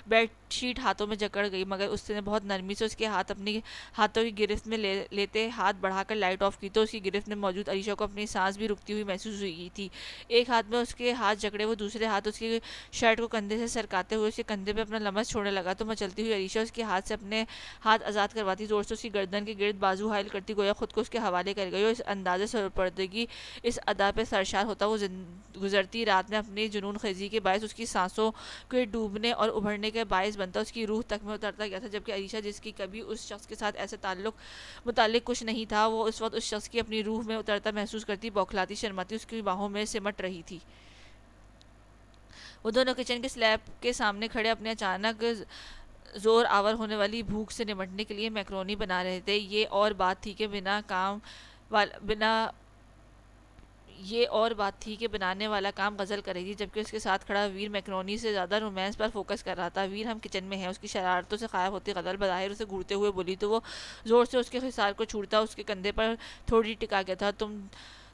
بیڈ شیٹ ہاتھوں میں جکڑ گئی، مگر اس نے بہت نرمی سے اس کے ہاتھ اپنی ہاتھوں کی گرفت میں لیتے ہاتھ بڑھا کر لائٹ آف کی تو اس کی گرفت میں موجود عریشہ کو اپنی سانس بھی رکتی ہوئی محسوس ہوئی تھی۔ ایک ہاتھ میں اس کے ہاتھ جکڑے وہ دوسرے ہاتھ اس کی شرٹ کو کندھے سے سرکاتے ہوئے اس کے کندھے کندھے پہ اپنا لمس چھوڑنے لگا تو مچلتی ہوئی عریشہ اس کے ہاتھ سے اپنے ہاتھ آزاد کرواتی، زور سے اس کی گردن کے گرد بازو حائل کرتی، گویا خود کو اس کے حوالے کر گئی، اور اس انداز سرپردگی، اس ادا پہ سرشار ہوتا وہ گزرتی رات میں اپنی جنون خیزی کے باعث اس کی سانسوں کے ڈوبنے اور ابھرنے کے باعث بنتا اس کی روح تک میں اترتا گیا تھا، جبکہ عریشہ جس کی کبھی اس شخص کے ساتھ ایسے متعلق کچھ نہیں تھا، وہ اس وقت اس شخص کی اپنی روح میں اترتا محسوس کرتی، بوکھلاتی شرماتی اس کی باہوں میں سمٹ رہی تھی۔ وہ دونوں کچن کے سلیب کے سامنے کھڑے اپنے اچانک زور آور ہونے والی بھوک سے نمٹنے کے لیے میکرونی بنا رہے تھے۔ یہ اور بات تھی کہ بنانے والا کام غزل کر رہی تھی، جبکہ اس کے ساتھ کھڑا ویر میکرونی سے زیادہ رومانس پر فوکس کر رہا تھا۔ ویر ہم کچن میں ہیں، اس کی شرارتوں سے خائف ہوتی غزل بظاہر اسے گھورتے ہوئے بولی تو وہ زور سے اس کے خصار کو چھوڑتا اس کے کندھے پر تھوڑی ٹکا گیا تھا۔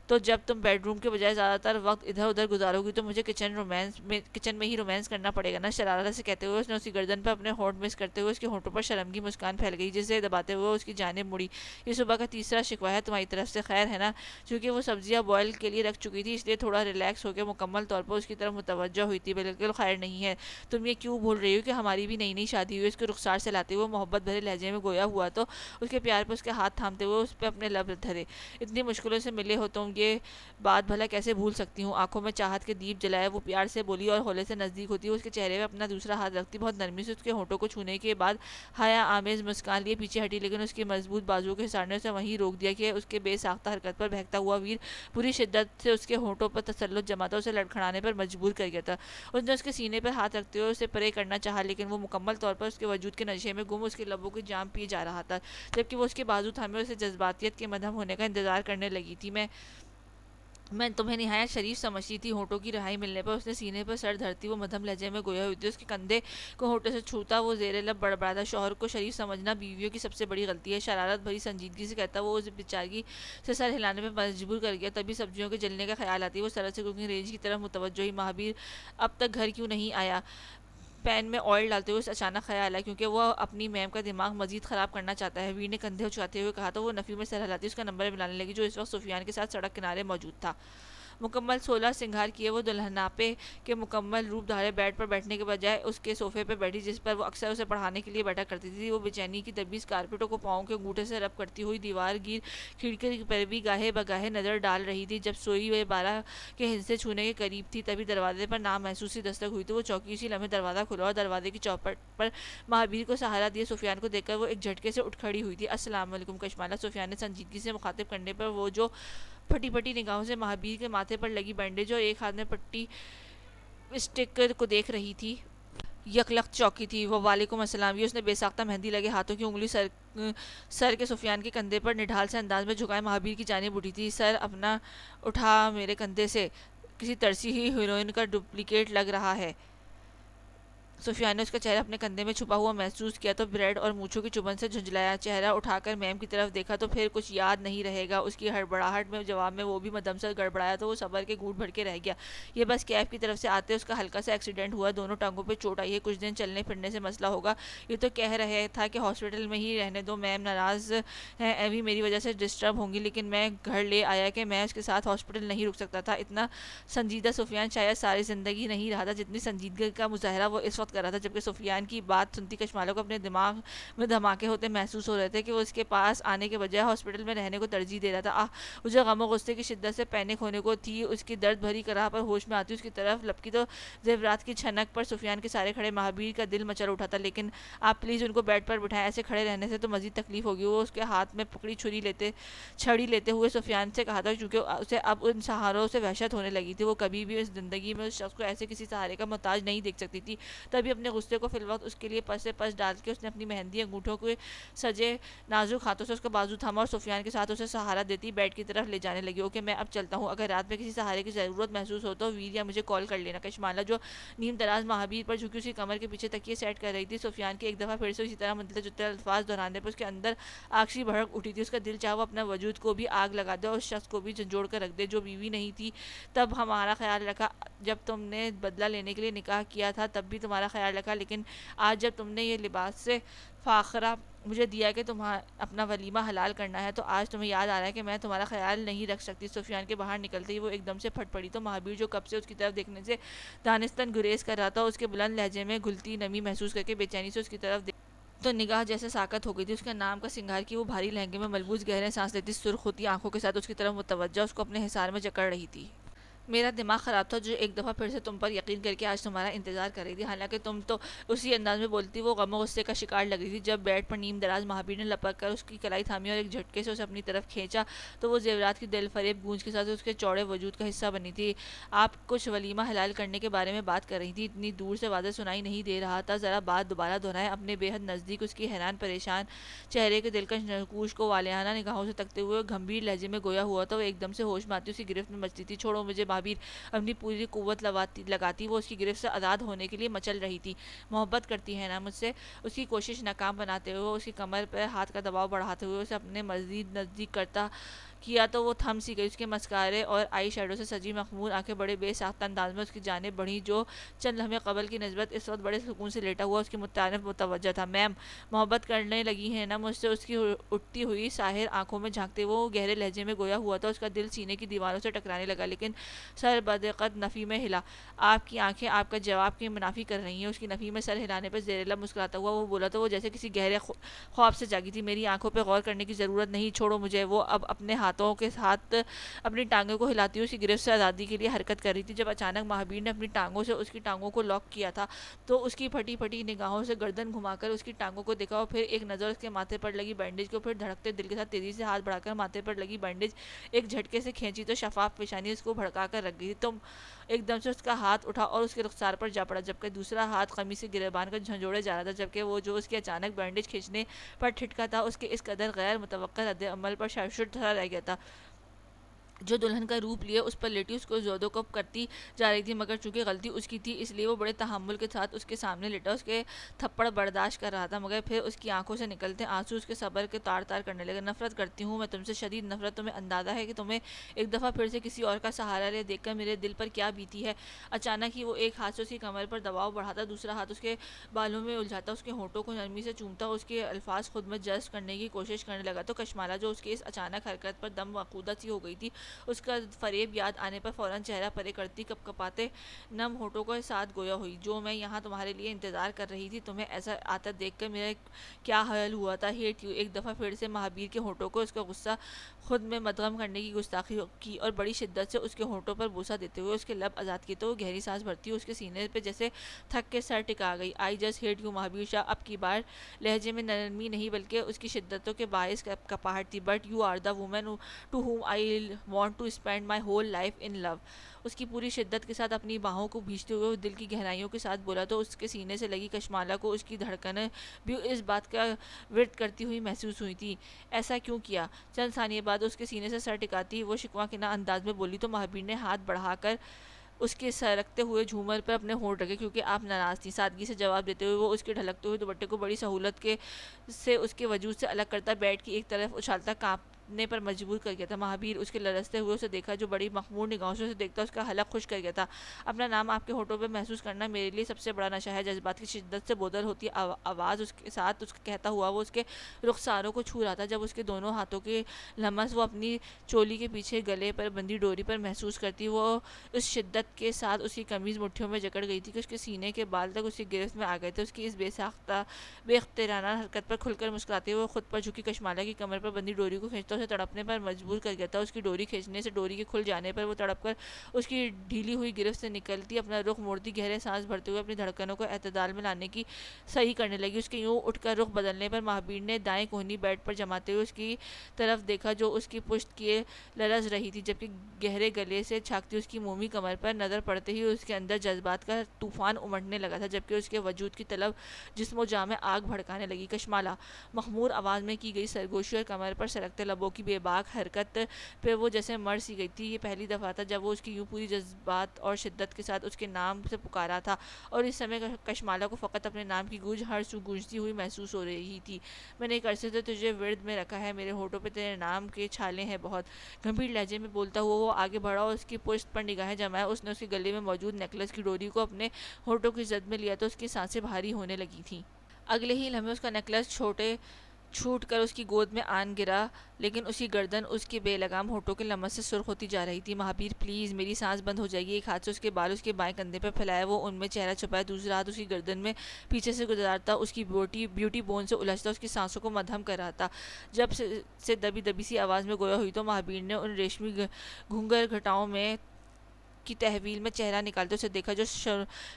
تو جب تم بیڈ روم کے بجائے زیادہ تر وقت ادھر ادھر گزارو گی تو مجھے کچن میں ہی رومانس کرنا پڑے گا نا، شرارت سے کہتے ہوئے اس نے اس کی گردن پر اپنے ہونٹ مس کرتے ہوئے اس کے ہونٹوں پر شرمگی مسکان پھیل گئی، جسے دباتے ہوئے اس کی جانب مڑی۔ یہ صبح کا تیسرا شکوہ ہے تمہاری طرف سے، خیر ہے نا؟ چونکہ وہ سبزیاں بوائل کے لیے رکھ چکی تھی اس لیے تھوڑا ریلیکس ہو کے مکمل طور پر اس کی طرف متوجہ ہوئی تھی۔ بالکل خیر نہیں ہے، تم یہ کیوں بھول رہی ہو کہ ہماری بھی نئی نئی شادی ہوئی؟ اس کے رخسار سے لاتے ہوئے محبت بھرے لہجے میں گویا ہوا تو اس کے پیار پر اس کے ہاتھ تھامتے ہوئے اس پہ اپنے لب دھرے۔ اتنی مشکلوں سے ملے ہو تم، یہ بات بھلا کیسے بھول سکتی ہوں؟ آنکھوں میں چاہت کے دیپ جلائے وہ پیار سے بولی اور ہولے سے نزدیک ہوتی ہوئی اس کے چہرے پہ اپنا دوسرا ہاتھ رکھتی، بہت نرمی سے اس کے ہونٹوں کو چھونے کے بعد حیا آمیز مسکان لیے پیچھے ہٹی، لیکن اس کی مضبوط بازوؤں کے حصار نے اسے وہیں روک دیا کہ اس کے بے ساختہ حرکت پر بہکتا ہوا ویر پوری شدت سے اس کے ہونٹوں پر تسلط جماتا اسے لڑکھڑانے پر مجبور کر گیا تھا۔ اس نے اس کے سینے پر ہاتھ رکھتے ہوئے اسے پرے کرنا چاہا، لیکن وہ مکمل طور پر اس کے وجود کے نشے میں گم اس کے لبوں کی جام پیے جا رہا تھا، جبکہ وہ اس کے بازو تھامے اسے جذباتیت کے مدھم ہونے کا انتظار کرنے لگی تھی۔ میں تمہیں نہایت شریف سمجھتی تھی۔ ہونٹوں کی رہائی ملنے پر اس نے سینے پر سر دھرتی وہ مدھم لہجے میں گویا ہوئی تھی، اس کے کندھے کو ہونٹوں سے چھوتا وہ زیر لب بڑبڑاتا، شوہر کو شریف سمجھنا بیویوں کی سب سے بڑی غلطی ہے، شرارت بھری سنجیدگی سے کہتا وہ اسے بیچارگی سے سر ہلانے میں مجبور کر گیا۔ تبھی سبزیوں کے جلنے کا خیال آتی وہ سرد سے کوکنگ رینج کی طرف متوجہ ہوئی۔ مہابیر اب تک گھر کیوں نہیں آیا؟ پین میں آئل ڈالتے ہوئے اچانک خیال آیا، کیونکہ وہ اپنی میم کا دماغ مزید خراب کرنا چاہتا ہے، ویر نے کندھے اچکاتے ہوئے کہا تو وہ نفی میں سر ہلاتی اس کا نمبر ملانے لگی، جو اس وقت سفیان کے ساتھ سڑک کنارے موجود تھا۔ مکمل 16 سنگھار کیے وہ دلہناپے کے مکمل روپ دھارے بیڈ پر بیٹھنے کے بجائے اس کے صوفے پہ بیٹھی، جس پر وہ اکثر اسے پڑھانے کے لیے بیٹھا کرتی تھی۔ وہ بے چینی کی دبیز کارپیٹوں کو پاؤں کے انگوٹھے سے رب کرتی ہوئی دیوار گیر کھڑکی پر بھی گاہے بگاہے نظر ڈال رہی تھی۔ جب سوئی ہوئے 12 کے ہندسے چھونے کے قریب تھی تبھی دروازے پر نامحسوس سی دستک ہوئی تو وہ چوکی، اسی لمحے دروازہ کھلا اور دروازے کی چوپٹ پر مہابیر کو سہارا دیے سفیان کو دیکھ کر وہ ایک جھٹکے سے اٹھ کھڑی ہوئی تھی۔ السلام علیکم کشمالہ، سفیان نے سنجیدگی سے مخاطب کرنے پر وہ جو پھٹی پھٹی نگاہوں سے مہابیر کے ماتھے پر لگی بینڈیج اور ایک ہاتھ میں پٹی اسٹکر کو دیکھ رہی تھی، یکلخت چوکی تھی۔ وہ وعلیکم السلام، یہ اس نے بے ساختہ مہندی لگے ہاتھوں کی انگلی سر کے سفیان کے کندھے پر نڈھال سے انداز میں جھکائے مہابیر کی جانب اٹھی تھی۔ سر اپنا اٹھا میرے کندھے سے، کسی ترسی ہوئی ہیروئن کا ڈپلیکیٹ لگ رہا ہے۔ سفیان نے اس کا چہرہ اپنے کندھے میں چھپا ہوا محسوس کیا تو بریڈ اور مونچھوں کی چبھن سے جھنجھلایا، چہرہ اٹھا کر میم کی طرف دیکھا تو پھر کچھ یاد نہیں رہے گا۔ اس کی ہڑبڑاہٹ میں جواب میں وہ بھی مدھم سے گڑبڑایا تو وہ صبر کے گھونٹ بھر کے رہ گیا۔ یہ بس کیف کی طرف سے آتے اس کا ہلکا سا ایکسیڈنٹ ہوا، دونوں ٹانگوں پہ چوٹ آئی ہے، کچھ دن چلنے پھرنے سے مسئلہ ہوگا۔ یہ تو کہہ رہے تھا کہ ہاسپٹل میں ہی رہنے دو، میم ناراض ہیں ایوی میری وجہ سے ڈسٹرب ہوں گی، لیکن میں گھر لے آیا کہ میں اس کے ساتھ ہاسپٹل نہیں رک سکتا تھا۔ اتنا سنجیدہ سفیان شاید ساری زندگی نہیں رہا تھا جتنی سنجیدگی کا مظاہرہ وہ اس وقت کر رہا تھا، جبکہ سفیان کی بات سنتی کشمالہ کو اپنے دماغ میں دھماکے ہوتے محسوس ہو رہے تھے کہ وہ اس کے پاس آنے کے بجائے ہاسپٹل میں رہنے کو ترجیح دے رہا تھا۔ اسے غم و غصے کی شدت سے پینک ہونے کو تھی، اس کی درد بھری کراہ پر ہوش میں آتی اس کی طرف لپکی تو زیورات کی چھنک پر سفیان کے سارے کھڑے مہابیر کا دل مچل اٹھا تھا۔ لیکن آپ پلیز ان کو بیڈ پر بٹھائیں، ایسے کھڑے رہنے سے تو مزید تکلیف ہوگی۔ وہ اس کے ہاتھ میں پکڑی چھڑی لیتے ہوئے سفیان سے کہا تھا، کیونکہ اسے اب ان سہاروں سے وحشت ہونے لگی تھی۔ وہ کبھی بھی اس زندگی میں اس شخص کو ایسے کسی سہارے کا محتاج نہیں دیکھ سکتی تھی۔ تبھی اپنے غصے کو فی الوقت اس کے لیے پس سے پس ڈال کے اس نے اپنی مہندی انگوٹھوں کے سجے نازک ہاتھوں سے اس کا بازو تھاما اور سفیان کے ساتھ اسے سہارا دیتی بیڈ کی طرف لے جانے لگی۔ اوکے میں اب چلتا ہوں، اگر رات میں کسی سہارے کی ضرورت محسوس ہو تو ویر یا مجھے کال کر لینا۔ کشمالہ جو نیم دراز مہابیر پر جھکی اس کی کمر کے پیچھے تکیے سیٹ کر رہی تھی، سفیان کے ایک دفعہ پھر سے اسی طرح ملتے جلتے الفاظ دہرانے پر اس کے اندر آگ سی بھڑک اٹھی تھی۔ اس کا دل چاہا وہ اپنا وجود کو بھی آگ لگا دے اور اس شخص کو بھی جھنجھوڑ کر رکھ دے جو بیوی نہیں تھی۔ تب ہمارا خیال رکھا، جب تم نے بدلہ لینے کے لیے نکاح کیا تھا تب بھی تمہارا تمہارا خیال رکھا، لیکن آج جب تم نے یہ لباس سے فاخرہ مجھے دیا کہ تمہیں اپنا ولیمہ حلال کرنا ہے، تو آج تمہیں یاد آ رہا ہے کہ میں تمہارا خیال نہیں رکھ سکتی۔ سفیان کے باہر نکلتے ہی وہ ایک دم سے پھٹ پڑی، تو مہابیر جو کب سے اس کی طرف دیکھنے سے دانستاً گریز کر رہا تھا، اس کے بلند لہجے میں گھلتی نمی محسوس کر کے بے چینی سے اس کی طرف تو نگاہ جیسے ساکت ہو گئی تھی۔ اس کے نام کا سنگار کی وہ بھاری لہنگے میں ملبوس گہرے سانس لیتی سرخ ہوتی آنکھوں کے ساتھ اس کی طرف متوجہ اس کو اپنے حصار میں جکڑ رہی تھی۔ میرا دماغ خراب تھا جو ایک دفعہ پھر سے تم پر یقین کر کے آج تمہارا انتظار کر رہی تھی، حالانکہ تم تو اسی انداز میں بولتی وہ غم و غصے کا شکار لگ رہی تھی۔ جب بیڈ پر نیم دراز مہابیر نے لپک کر اس کی کلائی تھامی اور ایک جھٹکے سے اسے اپنی طرف کھینچا، تو وہ زیورات کی دل فریب گونج کے ساتھ اس کے چوڑے وجود کا حصہ بنی تھی۔ آپ کچھ ولیمہ حلال کرنے کے بارے میں بات کر رہی تھی، اتنی دور سے واضح سنائی نہیں دے رہا تھا۔ ذرا بات دوبارہ دہرائیں۔ اپنے بے حد نزدیک اس کی حیران پریشان چہرے کے دلکش نقوش کو والہانہ نگاہوں سے تکتے ہوئے گھمبیر لہجے میں گویا ہوا تھا۔ وہ ایک دم سے ہوش میں آتی اس کی گرفت میں مچتی تھی۔ چھوڑو مجھے مہابیر، اپنی پوری قوت لگاتی وہ اس کی گرفت سے آزاد ہونے کے لیے مچل رہی تھی۔ محبت کرتی ہے نا مجھ سے؟ اس کی کوشش ناکام بناتے ہوئے اس کی کمر پر ہاتھ کا دباؤ بڑھاتے ہوئے اسے اپنے مزید نزدیک کرتا کیا تو وہ تھم سی گئی۔ اس کے مسکارے اور آئی شیڈو سے سجی مخمور آنکھیں بڑے بے ساختہ انداز میں اس کی جانب بڑھی، جو چند لمحے قبل کی نسبت اس وقت بڑے سکون سے لیٹا ہوا اس کی طرف متوجہ تھا۔ میم، محبت کرنے لگی ہیں نا مجھ سے؟ اس کی اٹھتی ہوئی ساحر آنکھوں میں جھانکتے وہ گہرے لہجے میں گویا ہوا تھا۔ اس کا دل سینے کی دیواروں سے ٹکرانے لگا، لیکن سر بدقت نفی میں ہلا۔ آپ کی آنکھیں آپ کا جواب کی منافی کر رہی ہیں۔ اس کی نفی میں سر ہلانے پر زیر لب مسکراتا ہوا وہ بولا تو وہ جیسے کسی گہرے خواب سے جاگی تھی۔ میری آنکھوں پہ غور کرنے کی ضرورت نہیں، چھوڑو مجھے۔ وہ اب اپنے ہاتھوں کے ساتھ اپنی ٹانگوں کو ہلاتی ہوئی اس کی گرفت سے آزادی کے لیے حرکت کر رہی تھی، جب اچانک مہابیر نے اپنی ٹانگوں سے اس کی ٹانگوں کو لاک کیا تھا، تو اس کی پھٹی پھٹی نگاہوں سے گردن گھما کر اس کی ٹانگوں کو دیکھا اور پھر ایک نظر اس کے ماتھے پر لگی بینڈیج کو، پھر دھڑکتے دل کے ساتھ تیزی سے ہاتھ بڑھا کر ماتھے پر لگی بینڈیج ایک جھٹکے سے کھینچی تو شفاف پیشانی اس کو بھڑکا کر رکھ گئی تھی۔ تم ایک دم سے اس کا ہاتھ اٹھا اور اس کے رخسار پر جا پڑا، جبکہ دوسرا ہاتھ قمیص سے گریبان کو جھنجھوڑے جا رہا تھا، جبکہ وہ جو اس کے اچانک بینڈیج کھینچنے پر ٹھٹکا تھا اس کے اس قدر غیر متوقع رد عمل پر شرمشدہ سا رہ گیا تھا، جو دلہن کا روپ لیے اس پر لیٹی اس کو زود و کب کرتی جا رہی تھی، مگر چونکہ غلطی اس کی تھی اس لیے وہ بڑے تحمل کے ساتھ اس کے سامنے لیٹا اس کے تھپڑ برداشت کر رہا تھا، مگر پھر اس کی آنکھوں سے نکلتے آنسو اس کے صبر کے تار تار کرنے لگے۔ نفرت کرتی ہوں میں تم سے، شدید نفرت۔ تمہیں اندازہ ہے کہ تمہیں ایک دفعہ پھر سے کسی اور کا سہارا لے دیکھ کر میرے دل پر کیا بیتی ہے؟ اچانک ہی وہ ایک ہاتھ سے اس کی کمر پر دباؤ بڑھاتا، دوسرا ہاتھ اس کے بالوں میں الجھاتا، اس کے ہونٹوں کو نرمی سے چومتا اور اس کے الفاظ خود میں جذب کرنے کی کوشش کرنے لگا، تو کشمالہ جو اس کی اس اچانک حرکت پر دم مفقودہ سی ہو گئی تھی، اس کا فریب یاد آنے پر فوراً چہرہ پرے کرتی کپ کپاتے نم ہونٹوں کے ساتھ گویا ہوئی، جو میں یہاں تمہارے لیے انتظار کر رہی تھی۔ تمہیں ایسا آتا دیکھ کر میرا کیا حال ہوا تھا؟ Hate you. ایک دفعہ پھر سے مہابیر کے ہونٹوں کو اس کا غصہ خود میں مدغم کرنے کی گستاخی کی اور بڑی شدت سے اس کے ہونٹوں پر بوسہ دیتے ہوئے اس کے لب آزاد کیے، تو وہ گہری سانس بھرتی ہوئی اس کے سینے پہ جیسے تھک کے سر ٹکا گئی۔ I just hate you Mahabir Shah. اب کی بار لہجے میں نرمی نہیں بلکہ اس کی شدتوں کے باعث کپاہٹ تھی۔ But you are the woman to whom I want to spend my whole life in love. اس کی پوری شدت کے ساتھ اپنی باہوں کو بھینچتے ہوئے دل کی گہرائیوں کے ساتھ بولا، تو اس کے سینے سے لگی کشمالہ کو اس کی دھڑکنیں بھی اس بات کا ورد کرتی ہوئی محسوس ہوئی تھی۔ ایسا کیوں کیا؟ چند ثانیے بعد اس کے سینے سے سر ٹکاتی وہ شکوہ کناں انداز میں بولی، تو مہابیر نے ہاتھ بڑھا کر اس کے سرکتے ہوئے جھومر پر اپنے ہونٹ رکھے، کیونکہ آپ ناراض تھیں۔ سادگی سے جواب دیتے ہوئے وہ اس کے ڈھلکتے ہوئے دوپٹے کو بڑی سہولت سے اس کے وجود سے الگ کرتا بیڈ کی ایک طرف اچھالتا کانپنے پر مجبور کر گیا تھا۔ مہابیر اس کے لرزتے ہوئے اسے دیکھا، جو بڑی مخمور نگاہوں سے اسے دیکھتا اس کا حلق خشک کر گیا تھا۔ اپنا نام آپ کے ہونٹوں پہ محسوس کرنا میرے لیے سب سے بڑا نشہ ہے۔ جذبات کی شدت سے بودل ہوتی آواز اس کے ساتھ اس کہتا ہوا وہ اس کے رخساروں کو چھو رہا تھا، جب اس کے دونوں ہاتھوں کے لمس وہ اپنی چولی کے پیچھے گلے پر بندھی ڈوری پر محسوس کرتی، وہ اس شدت کے ساتھ اس کی قمیض مٹھیوں میں جکڑ گئی تھی کہ اس کے سینے کے بال تک اس کی گرفت میں آ گئے تھے۔ اس کی اس بے اختیارانہ حرکت پر کھل کر مسکراتے ہوئے خود پر جھکی کشمالہ کی کمر پر بندھی ڈوری کو کھینچتا اسے تڑپنے پر مجبور کر گیا تھا۔ اس کی ڈوری کھینچنے سے ڈوری کے کھل جانے پر وہ تڑپ کر اس کی ڈھیلی ہوئی گرفت سے نکلتی اپنا رخ موڑتی، گہرے سانس بھرتے ہوئے اپنی دھڑکنوں کو اعتدال میں لانے کی صحیح کرنے لگی۔ اس کے یوں اٹھ کر رخ بدلنے پر مہابیر نے دائیں کوہنی بیڈ پر جماتے ہوئے اس کی طرف دیکھا، جو اس کی پشت کیے لرز رہی تھی، جبکہ گہرے گلے سے چھاکتی اس کی مومی کمر پر نظر پڑتے ہی اس کے اندر جذبات کا طوفان امٹنے لگا تھا، جبکہ اس کے وجود کی طلب جسم و جاں میں آگ بھڑکانے لگی۔ کشمالہ، مخمور آواز میں کی گئی سرگوشی اور کمر پر سرکتے لبوں لبوں کی بے باک حرکت پہ وہ جیسے مر سی گئی تھی۔ یہ پہلی دفعہ تھا جب وہ اس کی یوں پوری جذبات اور شدت کے ساتھ اس کے نام سے پکارا تھا، اور اس سمے کشمالہ کو فقط اپنے نام کی گونج ہر سو گونجتی ہوئی محسوس ہو رہی تھی۔ میں نے ایک عرصے سے تجھے ورد میں رکھا ہے، میرے ہونٹوں پہ تیرے نام کے چھالے ہیں بہت۔ گھمبیر لہجے میں بولتا ہوا وہ آگے بڑھا اور اس کی پشت پر نگاہیں جمائے اس نے اس کے گلے میں موجود نیکلس کی ڈوری کو اپنے ہونٹوں کی زد میں لیا تو اس کی سانسیں بھاری ہونے لگی تھیں۔ اگلے ہی لمحے اس کا نیکلس چھوٹ کر اس کی گود میں آن گرا، لیکن اس کی گردن اس کے بے لگام ہونٹوں کے لمس سے سرخ ہوتی جا رہی تھی۔ مہابیر پلیز، میری سانس بند ہو جائے گی۔ ایک ہاتھ سے اس کے بال اس کے بائیں کندھے پر پھیلائے وہ ان میں چہرہ چھپائے، دوسرا ہاتھ اس کی گردن میں پیچھے سے گزارتا اس کی بیوٹی بون سے الجھتا اس کی سانسوں کو مدھم کر رہا تھا۔ جب سے دبی دبی سی آواز میں گویا ہوئی تو مہابیر نے ان ریشمی گھنگر گھٹاؤں میں کی تحویل میں چہرہ نکالتے اسے دیکھا جو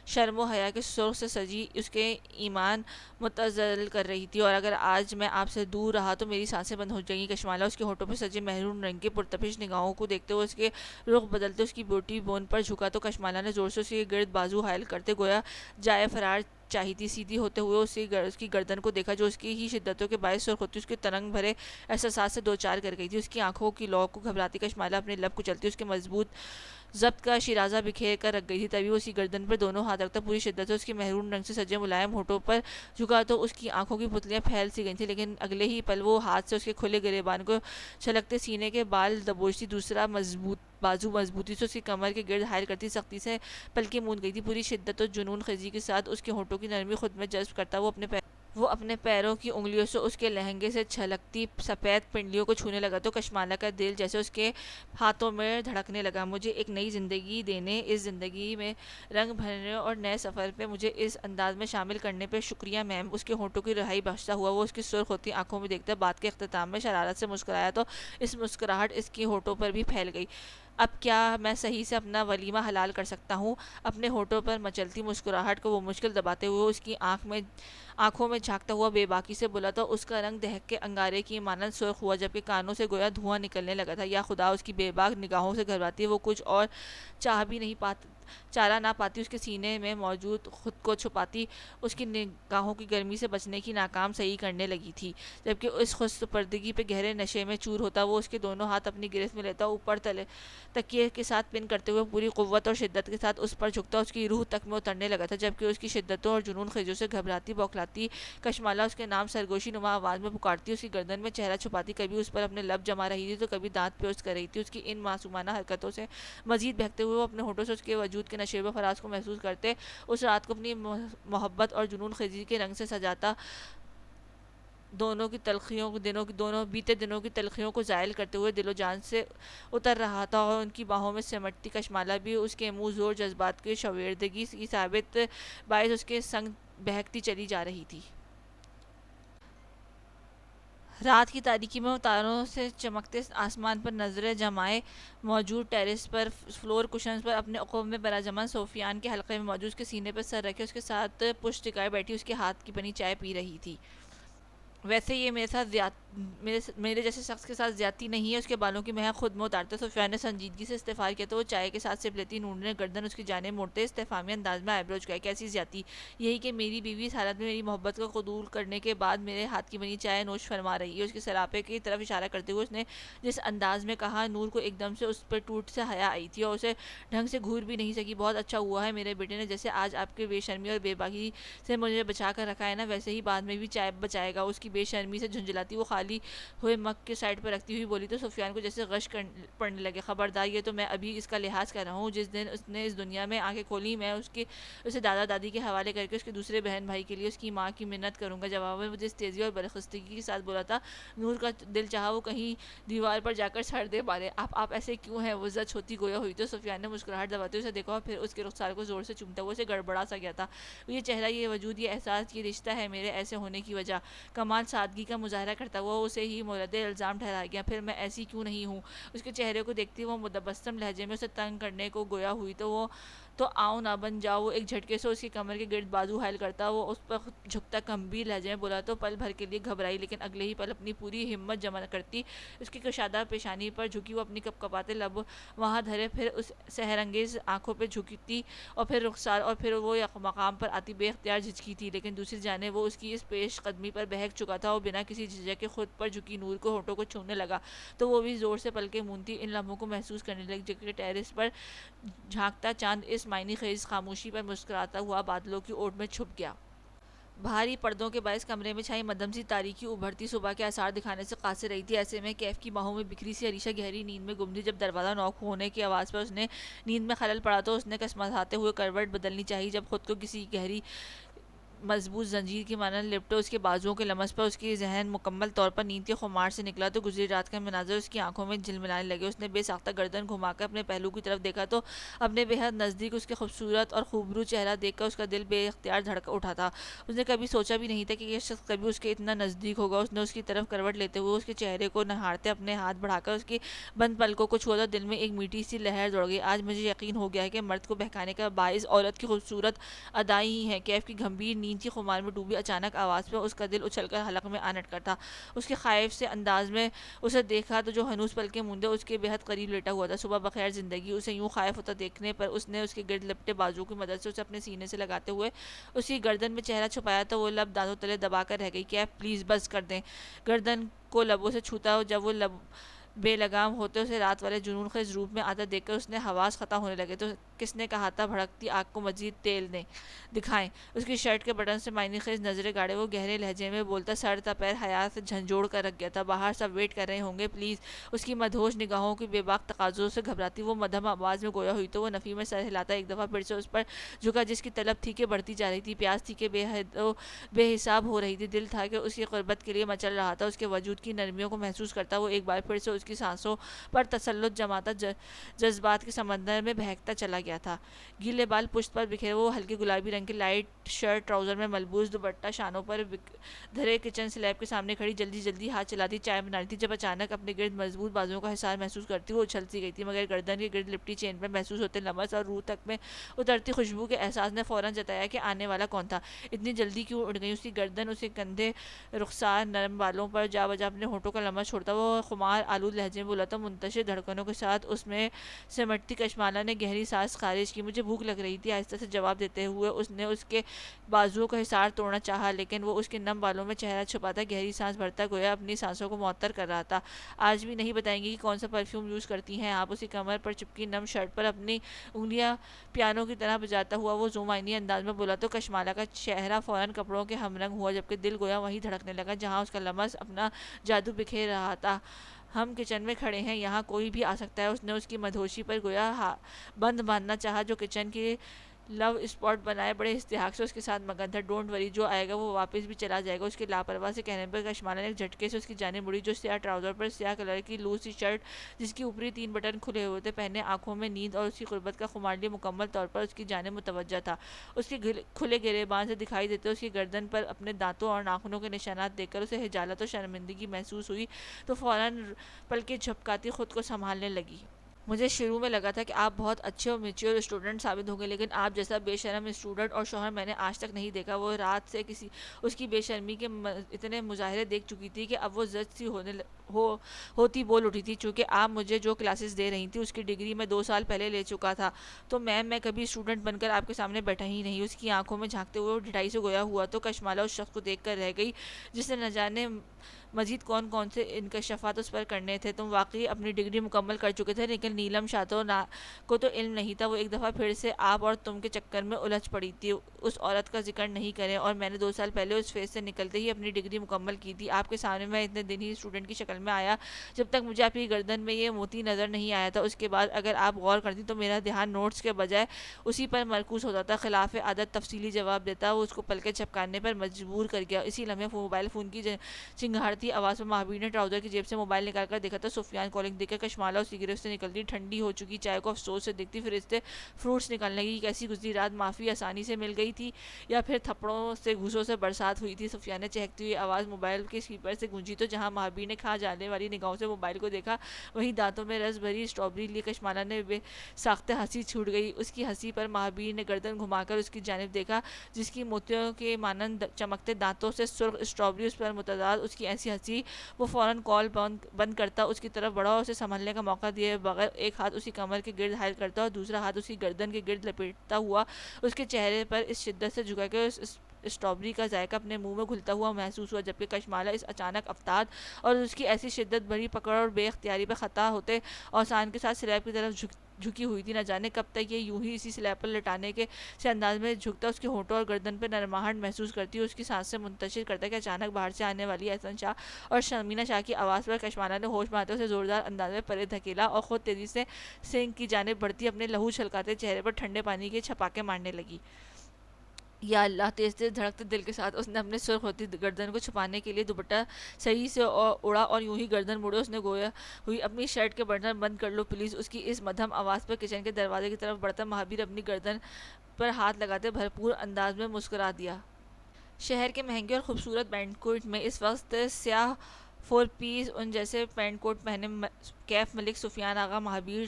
شرم و حیا کے سرخ سے سجی اس کے ایمان متزلزل کر رہی تھی۔ اور اگر آج میں آپ سے دور رہا تو میری سانسیں بند ہو جائیں گی۔ کشمالہ اس کے ہونٹوں پہ سجے مہرون رنگ کے پرتپش نگاہوں کو دیکھتے ہوئے اس کے رخ بدلتے اس کی بیوٹی بون پر جھکا تو کشمالہ نے زور سے اس کے گرد بازو حائل کرتے گویا جائے فرار چاہیتی سیدھی ہوتے ہوئے اس کی گردن کو دیکھا جو اس کی ہی شدتوں کے باعث سرخ ہوتی اس کے ترنگ بھرے احساسات سے دوچار کر گئی تھی۔ اس کی آنکھوں کی لو کو گھبراتی کشمالہ اپنے لب کچلتی اس کے مضبوط ضبط کا شیرازہ بکھیر کر رکھ گئی تھی۔ تبھی وہ اس کی گردن پر دونوں ہاتھ رکھتا پوری شدت سے اس کے مہرون رنگ سے سجے ملائم ہونٹوں پر جھکا تو اس کی آنکھوں کی پتلیاں پھیل سی گئی تھیں، لیکن اگلے ہی پل وہ ہاتھ سے اس کے کھلے گریبان کو چھلکتے سینے کے بال دبوچتی، دوسرا بازو مضبوطی سے اس کی کمر کے گرد حائل کرتی سختی سے پلکیں موند گئی تھی۔ پوری شدت اور جنون خیزی کے ساتھ اس کے ہونٹوں کی نرمی خود میں جذب کرتا وہ اپنے پیروں کی انگلیوں سے اس کے لہنگے سے چھلکتی سفید پنڈلیوں کو چھونے لگا تو کشمالہ کا دل جیسے اس کے ہاتھوں میں دھڑکنے لگا۔ مجھے ایک نئی زندگی دینے، اس زندگی میں رنگ بھرنے اور نئے سفر پہ مجھے اس انداز میں شامل کرنے پہ شکریہ میم۔ اس کے ہونٹوں کی رہائی بخشتا ہوا وہ اس کی سرخ ہوتی آنکھوں میں دیکھتا بات کے اختتام میں شرارت سے مسکرایا تو اس مسکراہٹ اس کی ہونٹوں پر بھی پھیل گئی۔ اب کیا میں صحیح سے اپنا ولیمہ حلال کر سکتا ہوں؟ اپنے ہونٹوں پر مچلتی مسکراہٹ کو وہ مشکل دباتے ہوئے اس کی آنکھوں میں جھانکتا ہوا بے باکی سے بولا تو اس کا رنگ دہک کے انگارے کی مانند سرخ ہوا جبکہ کانوں سے گویا دھواں نکلنے لگا تھا۔ یا خدا، اس کی بے باک نگاہوں سے گھبراتی وہ کچھ اور چارہ نہ پاتی اس کے سینے میں موجود خود کو چھپاتی اس کی نگاہوں کی گرمی سے بچنے کی ناکام صحیح کرنے لگی تھی، جبکہ اس خود سپردگی پہ گہرے نشے میں چور ہوتا وہ اس کے دونوں ہاتھ اپنی گرفت میں لیتا اوپر تکیے کے ساتھ پن کرتے ہوئے پوری قوت اور شدت کے ساتھ اس پر جھکتا اس کی روح تک میں اترنے لگا تھا، جبکہ اس کی شدتوں اور جنون خیزوں سے گھبراتی بوکھلاتی کشمالہ اس کے نام سرگوشی نما آواز میں پکارتی اس کی گردن میں چہرہ چھپاتی کبھی اس پر اپنے لب جما رہی تھی تو کبھی دانت پیوست کر رہی تھی۔ اس کی ان معصومانہ حرکتوں سے مزید بہکتے ہوئے وہ اپنے ہونٹوں سے اس کے وجود کے نشیب و فراز کو محسوس کرتے اس رات کو اپنی محبت اور جنون خیزی کے رنگ سے سجاتا، دونوں بیتے دنوں کی تلخیوں کو زائل کرتے ہوئے دل و جان سے اتر رہا تھا اور ان کی باہوں میں سمٹتی کشمالہ بھی اس کے منہ زور جذبات کی شویدگی کی ثابت باعث اس کے سنگ بہکتی چلی جا رہی تھی۔ رات کی تاریکی میں وہ تاروں سے چمکتے آسمان پر نظریں جمائے موجود ٹیرس پر فلور کشنز پر اپنے عقب میں براجمان سفیان کے حلقے میں موجود اس کے سینے پر سر رکھے اس کے ساتھ پشت ٹکائے بیٹھی اس کے ہاتھ کی بنی چائے پی رہی تھی۔ ویسے یہ میرے جیسے شخص کے ساتھ زیادتی نہیں ہے، اس کے بالوں کی مہک خود میں اتارتے سفیان نے سنجیدگی سے استفسار کیا تو وہ چائے کے ساتھ سپ لیتی نور نے گردن اس کی جانب موڑتے استفہامی انداز میں آئیبرو جھکائے۔ کیسی زیادتی؟ یہی کہ میری بیوی اس حالت میں میری محبت کو قبول کرنے کے بعد میرے ہاتھ کی بنی چائے نوش فرما رہی ہے۔ اس کے سراپے کی طرف اشارہ کرتے ہوئے اس نے جس انداز میں کہا نور کو ایک دم سے اس پر ٹوٹ سے حیا آئی تھی اور اسے ڈھنگ سے گھور بھی نہیں سکی۔ بہت اچھا ہوا ہے میرے بیٹے نے جیسے آج آپ کے بے شرمی اور بے باکی سے مجھے بچا کر رکھا ہے نا، ویسے ہی بعد میں بھی چائے بچائے گا۔ اس کی بے شرمی سے جھنجھلاتی وہ خالی ہوئے مگ کے سائڈ پر رکھتی ہوئی بولی تو سفیان کو جیسے غش پڑنے لگے۔ خبردار، یہ تو میں ابھی اس کا لحاظ کر رہا ہوں۔ جس دن اس نے اس دنیا میں آنکھیں کھولی میں اسے دادا دادی کے حوالے کر کے اس کے دوسرے بہن بھائی کے لیے اس کی ماں کی منت کروں گا۔ جواب میں جس تیزی اور برخستگی کے ساتھ بولا تھا نور کا دل چاہا وہ کہیں دیوار پر جا کر سر دے مارے۔ آپ ایسے کیوں ہیں؟ وہ زد ہوتی گویا ہوئی تو سفیان نے مسکراہٹ دباتے اسے دیکھا اور پھر اس کے رخسار کو زور سے چومتا ہوا اسے گڑبڑا سا گیا تھا۔ یہ چہرہ، یہ وجود، یہ احساس، یہ رشتہ ہے میرے ایسے ہونے کی وجہ۔ کمال سادگی کا مظاہرہ کرتا ہوا اسے ہی مورد الزام ٹھہرایا گیا۔ پھر میں ایسی کیوں نہیں ہوں؟ اس کے چہرے کو دیکھتی وہ متبسم لہجے میں اسے تنگ کرنے کو گویا ہوئی تو وہ تو آؤ نہ بن جاؤ. وہ ایک جھٹکے سے اس کی کمر کے گرد بازو حائل کرتا. وہ اس پر جھکتا گمبھیر لہجے میں بولا تو پل بھر کے لیے گھبرائی, لیکن اگلے ہی پل اپنی پوری ہمت جمع کرتی اس کی کشادہ پیشانی پر جھکی. وہ اپنی کپکپاتے لب وہاں دھرے, پھر اس سحر انگیز آنکھوں پہ جھکتی, اور پھر رخسار, اور پھر وہ مقام پر آتی بے اختیار جھجکی تھی. لیکن دوسری جانب وہ اس کی اس پیش قدمی پر بہک چکا تھا, اور بنا کسی جھجک کے خود پر جھکی نور کو ہونٹوں کو چھونے لگا. تو وہ بھی زور سے پلکیں مونتی ان لمحوں کو محسوس کرنے لگی جب کہ ٹیرس پر جھانکتا چاند اس معنی خیز خاموشی پر مسکراتا ہوا بادلوں کی اوٹ میں چھپ گیا. بھاری پردوں کے باعث کمرے میں چھائی مدھم سی تاریکی ابھرتی صبح کے آثار دکھانے سے قاصر رہی تھی. ایسے میں کیف کی باہوں میں بکھری سی عریشہ گہری نیند میں گم تھی. جب دروازہ نوک ہونے کی آواز پر اس نے نیند میں خلل پڑا تو اس نے کسمساتے ہوئے کروٹ بدلنی چاہی. جب خود کو کسی گہری مضبوط زنجیر کی مانند لپٹے اس کے بازوؤں کے لمس پر اس کی ذہن مکمل طور پر نیند کے خمار سے نکلا تو گزری رات کا مناظر اس کی آنکھوں میں جھلملانے لگے. اس نے بے ساختہ گردن گھما کر اپنے پہلو کی طرف دیکھا تو اپنے بے حد نزدیک اس کے خوبصورت اور خوبرو چہرہ دیکھ کر اس کا دل بے اختیار دھڑک اٹھا تھا. اس نے کبھی سوچا بھی نہیں تھا کہ یہ شخص کبھی اس کے اتنا نزدیک ہوگا. اس نے اس کی طرف کروٹ لیتے ہوئے اس کے چہرے کو نہارتے اپنے ہاتھ بڑھا کر اس کی بند پلکوں کو چھوا. دل میں ایک میٹھی سی لہر دوڑ گئی. آج مجھے یقین ہو گیا ہے کہ مرد کو بہکانے کا باعث عورت کی خوبصورت ادائیں ہی ہیں. کیف کی گھمبیر نیند کی خمار میں اچانک آواز پہ اس کا دل اچھل کر حلق میں آ لٹکا تھا. اس کے خائف سے انداز میں اسے دیکھا تو جو ہنوز پلکیں مونڈے اس کے بے حد قریب لیٹا ہوا تھا. صبح بخیر زندگی. اسے یوں خائف ہوتا دیکھنے پر اس نے اس کے گرد لپٹے بازو کی مدد سے اسے اپنے سینے سے لگاتے ہوئے اس کی گردن میں چہرہ چھپایا تو وہ لب دانتوں تلے دبا کر رہ گئی. کیف پلیز بس کر دیں. گردن کو لبوں سے چھوتا جب وہ لب بے لگام ہوتے اسے رات والے جنون خیز روپ میں آتا دیکھ کر اس نے حواس ختم ہونے لگے. تو کس نے کہا تھا بھڑکتی آگ کو مزید تیل دیں دکھائیں. اس کی شرٹ کے بٹن سے معنی خیز نظریں گاڑے وہ گہرے لہجے میں بولتا. سر تا پیر حیا سے جھنجھوڑ کر رکھ گیا تھا. باہر سب ویٹ کر رہے ہوں گے پلیز. اس کی مدہوش نگاہوں کی بے باک تقاضوں سے گھبراتی وہ مدھم آواز میں گویا ہوئی تو وہ نفی میں سر ہلاتا ایک دفعہ پھر سے اس پر جھکا جس کی طلب تھی کہ بڑھتی جا رہی تھی, پیاس تھی کہ بے حساب ہو رہی تھی, دل تھا کہ اس کی قربت کے لیے مچل رہا تھا. اس کے وجود کی نرمیوں کو محسوس کرتا وہ ایک بار پھر سے اس کی سانسوں پر تسلط جماتا جذبات کے سمندر میں بہکتا چلا گیا تھا. گیلے بال پشت پر بکھرے وہ ہلکے گلابی رنگ کے لائٹ شرٹ ٹراؤزر میں ملبوس دوپٹہ شانوں پر دھرے کچن سلیب کے سامنے کھڑی جلدی جلدی ہاتھ چلاتی چائے بنا رہی تھی. جب اچانک اپنے گرد مضبوط بازوؤں کا حصار محسوس کرتی وہ اچھل سی گئی تھی, مگر گردن کے گرد لپٹی چین پر محسوس ہوتے لمس اور روح تک میں اترتی خوشبو کے احساس نے فوراً جتایا کہ آنے والا کون تھا. اتنی جلدی کیوں اڑ گئی. اس کی گردن اس کے کندھے رخسار نرم بالوں پر جا بجا اپنے ہونٹوں کا لمس چھوڑتا وہ خمار آلود لہجے میں بولا تو منتشر دھڑکنوں کے ساتھ اس میں سمٹتی کشمالہ نے گہری سانس خارج کی. مجھے بھوک لگ رہی تھی. آہستہ سے جواب دیتے ہوئے اس نے اس کے بازوؤں کا حصار توڑنا چاہا, لیکن وہ اس کے نم بالوں میں چہرہ چھپاتا گہری سانس بھرتا گویا اپنی سانسوں کو معطر کر رہا تھا. آج بھی نہیں بتائیں گی کہ کون سا پرفیوم یوز کرتی ہیں آپ. اسی کمر پر چپکی نم شرٹ پر اپنی انگلیاں پیانو کی طرح بجاتا ہوا وہ زمائنی انداز میں بولا تو کشمالہ کا چہرہ فوراً کپڑوں کے ہم رنگ ہوا جبکہ دل گویا وہیں دھڑکنے لگا جہاں اس کا لمس اپنا جادو بکھیر رہا تھا. ہم کچن میں کھڑے ہیں, یہاں کوئی بھی آ سکتا ہے. اس نے اس کی مدہوشی پر گویا بند باندھنا چاہا جو کچن کی لو اسپاٹ بنائے بڑے استحقاق سے اس کے ساتھ مگن تھا. ڈونٹ وری, جو آئے گا وہ واپس بھی چلا جائے گا. اس کے لاپرواہ سے کہنے پر کشمالہ نے ایک جھٹکے سے اس کی جانب مڑی جو سیاہ ٹراؤزر پر سیاہ کلر کی لوز سی شرٹ جس کی اوپری 3 بٹن کھلے ہوئے تھے پہنے آنکھوں میں نیند اور اس کی قربت کا خمارلی مکمل طور پر اس کی جانب متوجہ تھا. اس کے کھلے گریبان سے دکھائی دیتے اس کی گردن پر اپنے دانتوں اور ناخنوں کے نشانات دیکھ کر اسے حجالت اور شرمندگی محسوس ہوئی تو فوراً پلکیں جھپکاتی خود کو سنبھالنے لگی. مجھے شروع میں لگا تھا کہ آپ بہت اچھے اور میچور اسٹوڈنٹ ثابت ہوں گے, لیکن آپ جیسا بے شرم اسٹوڈنٹ اور شوہر میں نے آج تک نہیں دیکھا. وہ رات سے اس کی بے شرمی کے اتنے مظاہرے دیکھ چکی تھی کہ اب وہ زد سی ہوتی بول اٹھی تھی. چونکہ آپ مجھے جو کلاسز دے رہی تھی اس کی ڈگری میں 2 سال پہلے لے چکا تھا تو میم میں کبھی اسٹوڈنٹ بن کر آپ کے سامنے بیٹھا ہی نہیں. اس کی آنکھوں میں جھانکتے ہوئے وہ ڈھٹائی سے گویا ہوا تو کشمالہ اس شخص کو دیکھ کر رہ گئی جس نے نہ جانے مزید کون کون سے انکشافات اس پر کرنے تھے. تم واقعی اپنی ڈگری مکمل کر چکے تھے, لیکن نیلم شاہ کو تو علم نہیں تھا. وہ ایک دفعہ پھر سے آپ اور تم کے چکر میں الجھ پڑی تھی. اس عورت کا ذکر نہیں کریں, اور میں نے 2 سال پہلے اس فیس سے نکلتے ہی اپنی ڈگری مکمل کی تھی. آپ کے سامنے میں اتنے دن ہی اسٹوڈنٹ کی شکل میں آیا جب تک مجھے آپ کی گردن میں یہ موتی نظر نہیں آیا تھا. اس کے بعد اگر آپ غور کرتی تو میرا دھیان نوٹس کے بجائے اسی پر مرکوز ہوتا تھا. خلاف عادت تفصیلی جواب دیتا وہ اس کو پلکیں جھپکانے پر مجبور کر گیا. اسی لمحے موبائل فون کی چنگھاڑتی آتی آواز میں مہابیر نے ٹراؤزر کی جیب سے موبائل نکال کر دیکھا تو سفیان کالنگ دیکھ کر کشمالہ اس کی گرفت سے نکلتی ٹھنڈی ہو چکی چائے کو افسوس سے دیکھتی، پھر اس سے فروٹس نکالنے کی کیسی گزری رات معافی آسانی سے مل گئی تھی یا پھر تھپڑوں سے گھوسوں سے برسات ہوئی تھی؟ سفیان نے چہکتی ہوئی آواز موبائل کے اسپیکر سے گونجی تو جہاں مہابیر نے کھا جانے والی نگاہوں سے موبائل کو دیکھا وہیں دانتوں میں رس بھری اسٹرابری لیے کشمالہ نے بے ساختہ ہنسی چھوٹ گئی۔ اس کی ہنسی پر مہابیر نے گردن گھما کر اس کی جانب دیکھا جس کی موتیوں کے مانند چمکتے دانتوں سے سرخ اسٹرابری اس پر متضاد اس کی ایسی ہنسی وہ فوراً کال بند کرتا، اس کی طرف بڑھا اور اسے سنبھلنے کا موقع دیے بغیر ایک ہاتھ اسی کمر کے گرد حائل کرتا اور دوسرا ہاتھ اس کی گردن کے گرد لپیٹتا ہوا اس کے چہرے پر اس شدت سے جھکا کہ اسٹرابری کا ذائقہ اپنے منہ میں گھلتا ہوا محسوس ہوا، جبکہ کشمالہ اس اچانک افتاد اور اس کی ایسی شدت بھری پکڑ اور بے اختیاری پر خطا ہوتے اوسان کے ساتھ سلیب کی طرف جھکی ہوئی تھی۔ نہ جانے کب تک یہ یوں ہی اسی سلیب پر لٹانے کے سے انداز میں جھکتا، اس کے ہونٹوں اور گردن پر نرماہٹ محسوس کرتی، اس کی سانسیں منتشر کرتا کہ اچانک باہر سے آنے والی احسن شاہ اور شرمینہ شاہ کی آواز پر کشمالہ نے ہوش میں آتے اسے زوردار انداز میں پرے دھکیلا اور خود تیزی سے سنک کی جانب بڑھتی اپنے لہو چھلکاتے چہرے پر ٹھنڈے پانی کے چھپاکے مارنے لگی۔ یا اللہ! تیز تیز دھڑکتے دل کے ساتھ اس نے اپنے سرخ ہوتی گردن کو چھپانے کے لیے دوپٹہ صحیح سے اڑا اور یوں ہی گردن موڑے اس نے گویا ہوئی اپنی شرٹ کے بٹن بند کر لو پلیز۔ اس کی اس مدھم آواز پر کچن کے دروازے کی طرف بڑھتا مہابیر اپنی گردن پر ہاتھ لگاتے بھرپور انداز میں مسکرا دیا۔ شہر کے مہنگے اور خوبصورت بینکوٹ میں اس وقت سیاہ 4 پیس اون جیسے پینٹ کوٹ پہنے کیف ملک، سفیان آغا، مہابیر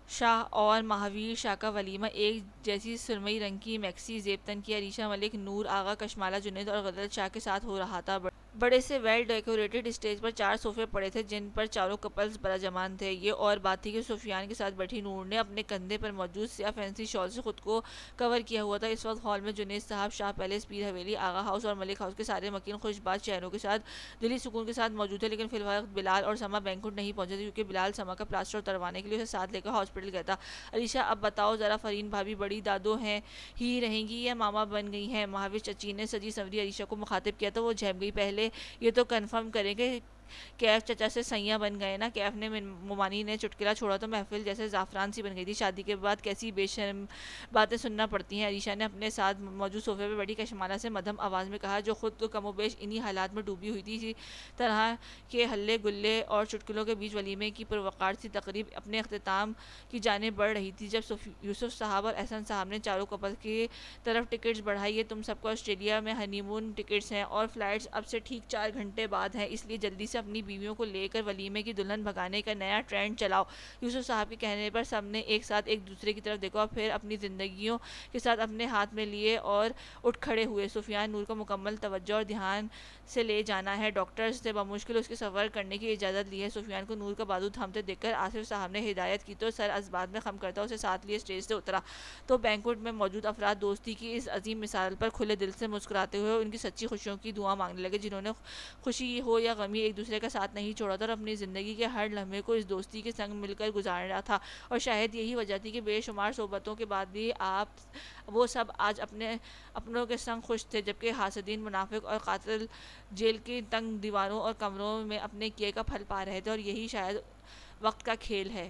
شاہ اور مہاویر شاہ کا ولیمہ، ایک جیسی سرمئی رنگ کی میکسی زیب تن کی عریشہ ملک، نور آغا، کشمالہ، جنید اور غزل شاہ کے ساتھ ہو رہا تھا۔ بڑے سے ویل ڈیکوریٹڈ اسٹیج پر 4 صوفے پڑے تھے جن پر چاروں کپلز براجمان تھے۔ یہ اور بات تھی کہ سفیان کے ساتھ بیٹھی نور نے اپنے کندھے پر موجود سیاہ فینسی شال سے خود کو کور کیا ہوا تھا۔ اس وقت ہال میں جنید صاحب، شاہ پیلس، پیر حویلی، آغا ہاؤس اور ملک ہاؤس کے سارے مکین خوش باش چہروں کے ساتھ دلی سکون کے ساتھ موجود تھے، لیکن فی الوقت بلال اور سما بینکوٹ نہیں پہنچے تھے کیونکہ بلال سما کا پلاسٹر اتروانے کے لیے اسے ساتھ لے کر ہاسپٹل گیا تھا۔ عریشہ اب بتاؤ ذرا، فرین بھابی بڑی دادو ہیں ہی رہیں گی یا ماما بن گئی ہیں؟ مہاویر چچی نے سجی سنوری عریشہ کو مخاطب کیا تو وہ جھپ گئی۔ پہلے یہ تو کنفرم کریں کہ کیف چچا سے سیاں بن گئے نا؟ کیف نے مومانی نے چٹکلا چھوڑا تو محفل جیسے زعفران سی بن گئی تھی۔ شادی کے بعد کیسی بے شرم باتیں سننا پڑتی ہیں، عریشہ نے اپنے ساتھ موجود صوفے پہ بیٹھی کشمالہ سے مدھم آواز میں کہا جو خود تو کم و بیش انہی حالات میں ڈوبی ہوئی تھی۔ اسی طرح کے ہلے گلے اور چٹکلوں کے بیچ ولیمے کی پروقار سی تقریب اپنے اختتام کی جانب بڑھ رہی تھی جب یوسف صاحب اور احسن صاحب نے چاروں کپل کی طرف ٹکٹس بڑھائی۔ یہ تم سب کو آسٹریلیا میں ہنی مون ٹکٹس ہیں اور فلائٹس اب سے ٹھیک 4 گھنٹے بعد ہیں، اس لیے جلدی سے اپنی بیویوں کو لے کر ولیمے کی دلہن بھگانے کا نیا ٹرینڈ چلاؤ۔ یوسف صاحب کے کہنے پر سب نے ایک ساتھ ایک دوسرے کی طرف دیکھا اور پھر اپنی زندگیوں کے ساتھ اپنے ہاتھ میں لیے اور اٹھ کھڑے ہوئے۔ سفیان نور کو مکمل توجہ اور دھیان سے لے جانا ہے، ڈاکٹرز نے بمشکل اس کے سفر کرنے کی اجازت لی ہے۔ سفیان کو نور کا بازو تھامتے دیکھ کر آصف صاحب نے ہدایت کی تو سر از بات میں خم کرتا اسے ساتھ لیے اسٹیج سے اترا تو بینکوٹ میں موجود افراد دوستی کی اس عظیم مثال پر کھلے دل سے مسکراتے ہوئے ان کی سچی خوشیوں کی دعا مانگنے لگے، جنہوں نے خوشی ہو یا غمی ایک دوسرے کا ساتھ نہیں چھوڑا تھا اور اپنی زندگی کے ہر لمحے کو اس دوستی کے سنگ مل کر گزارا تھا۔ اور شاید یہی وجہ تھی کہ بے شمار صحبتوں کے بعد بھی وہ سب آج اپنوں کے سنگ خوش تھے، جبکہ حاسدین، منافق اور قاتل جیل کی تنگ دیواروں اور کمروں میں اپنے کیے کا پھل پا رہے تھے۔ اور یہی شاید وقت کا کھیل ہے۔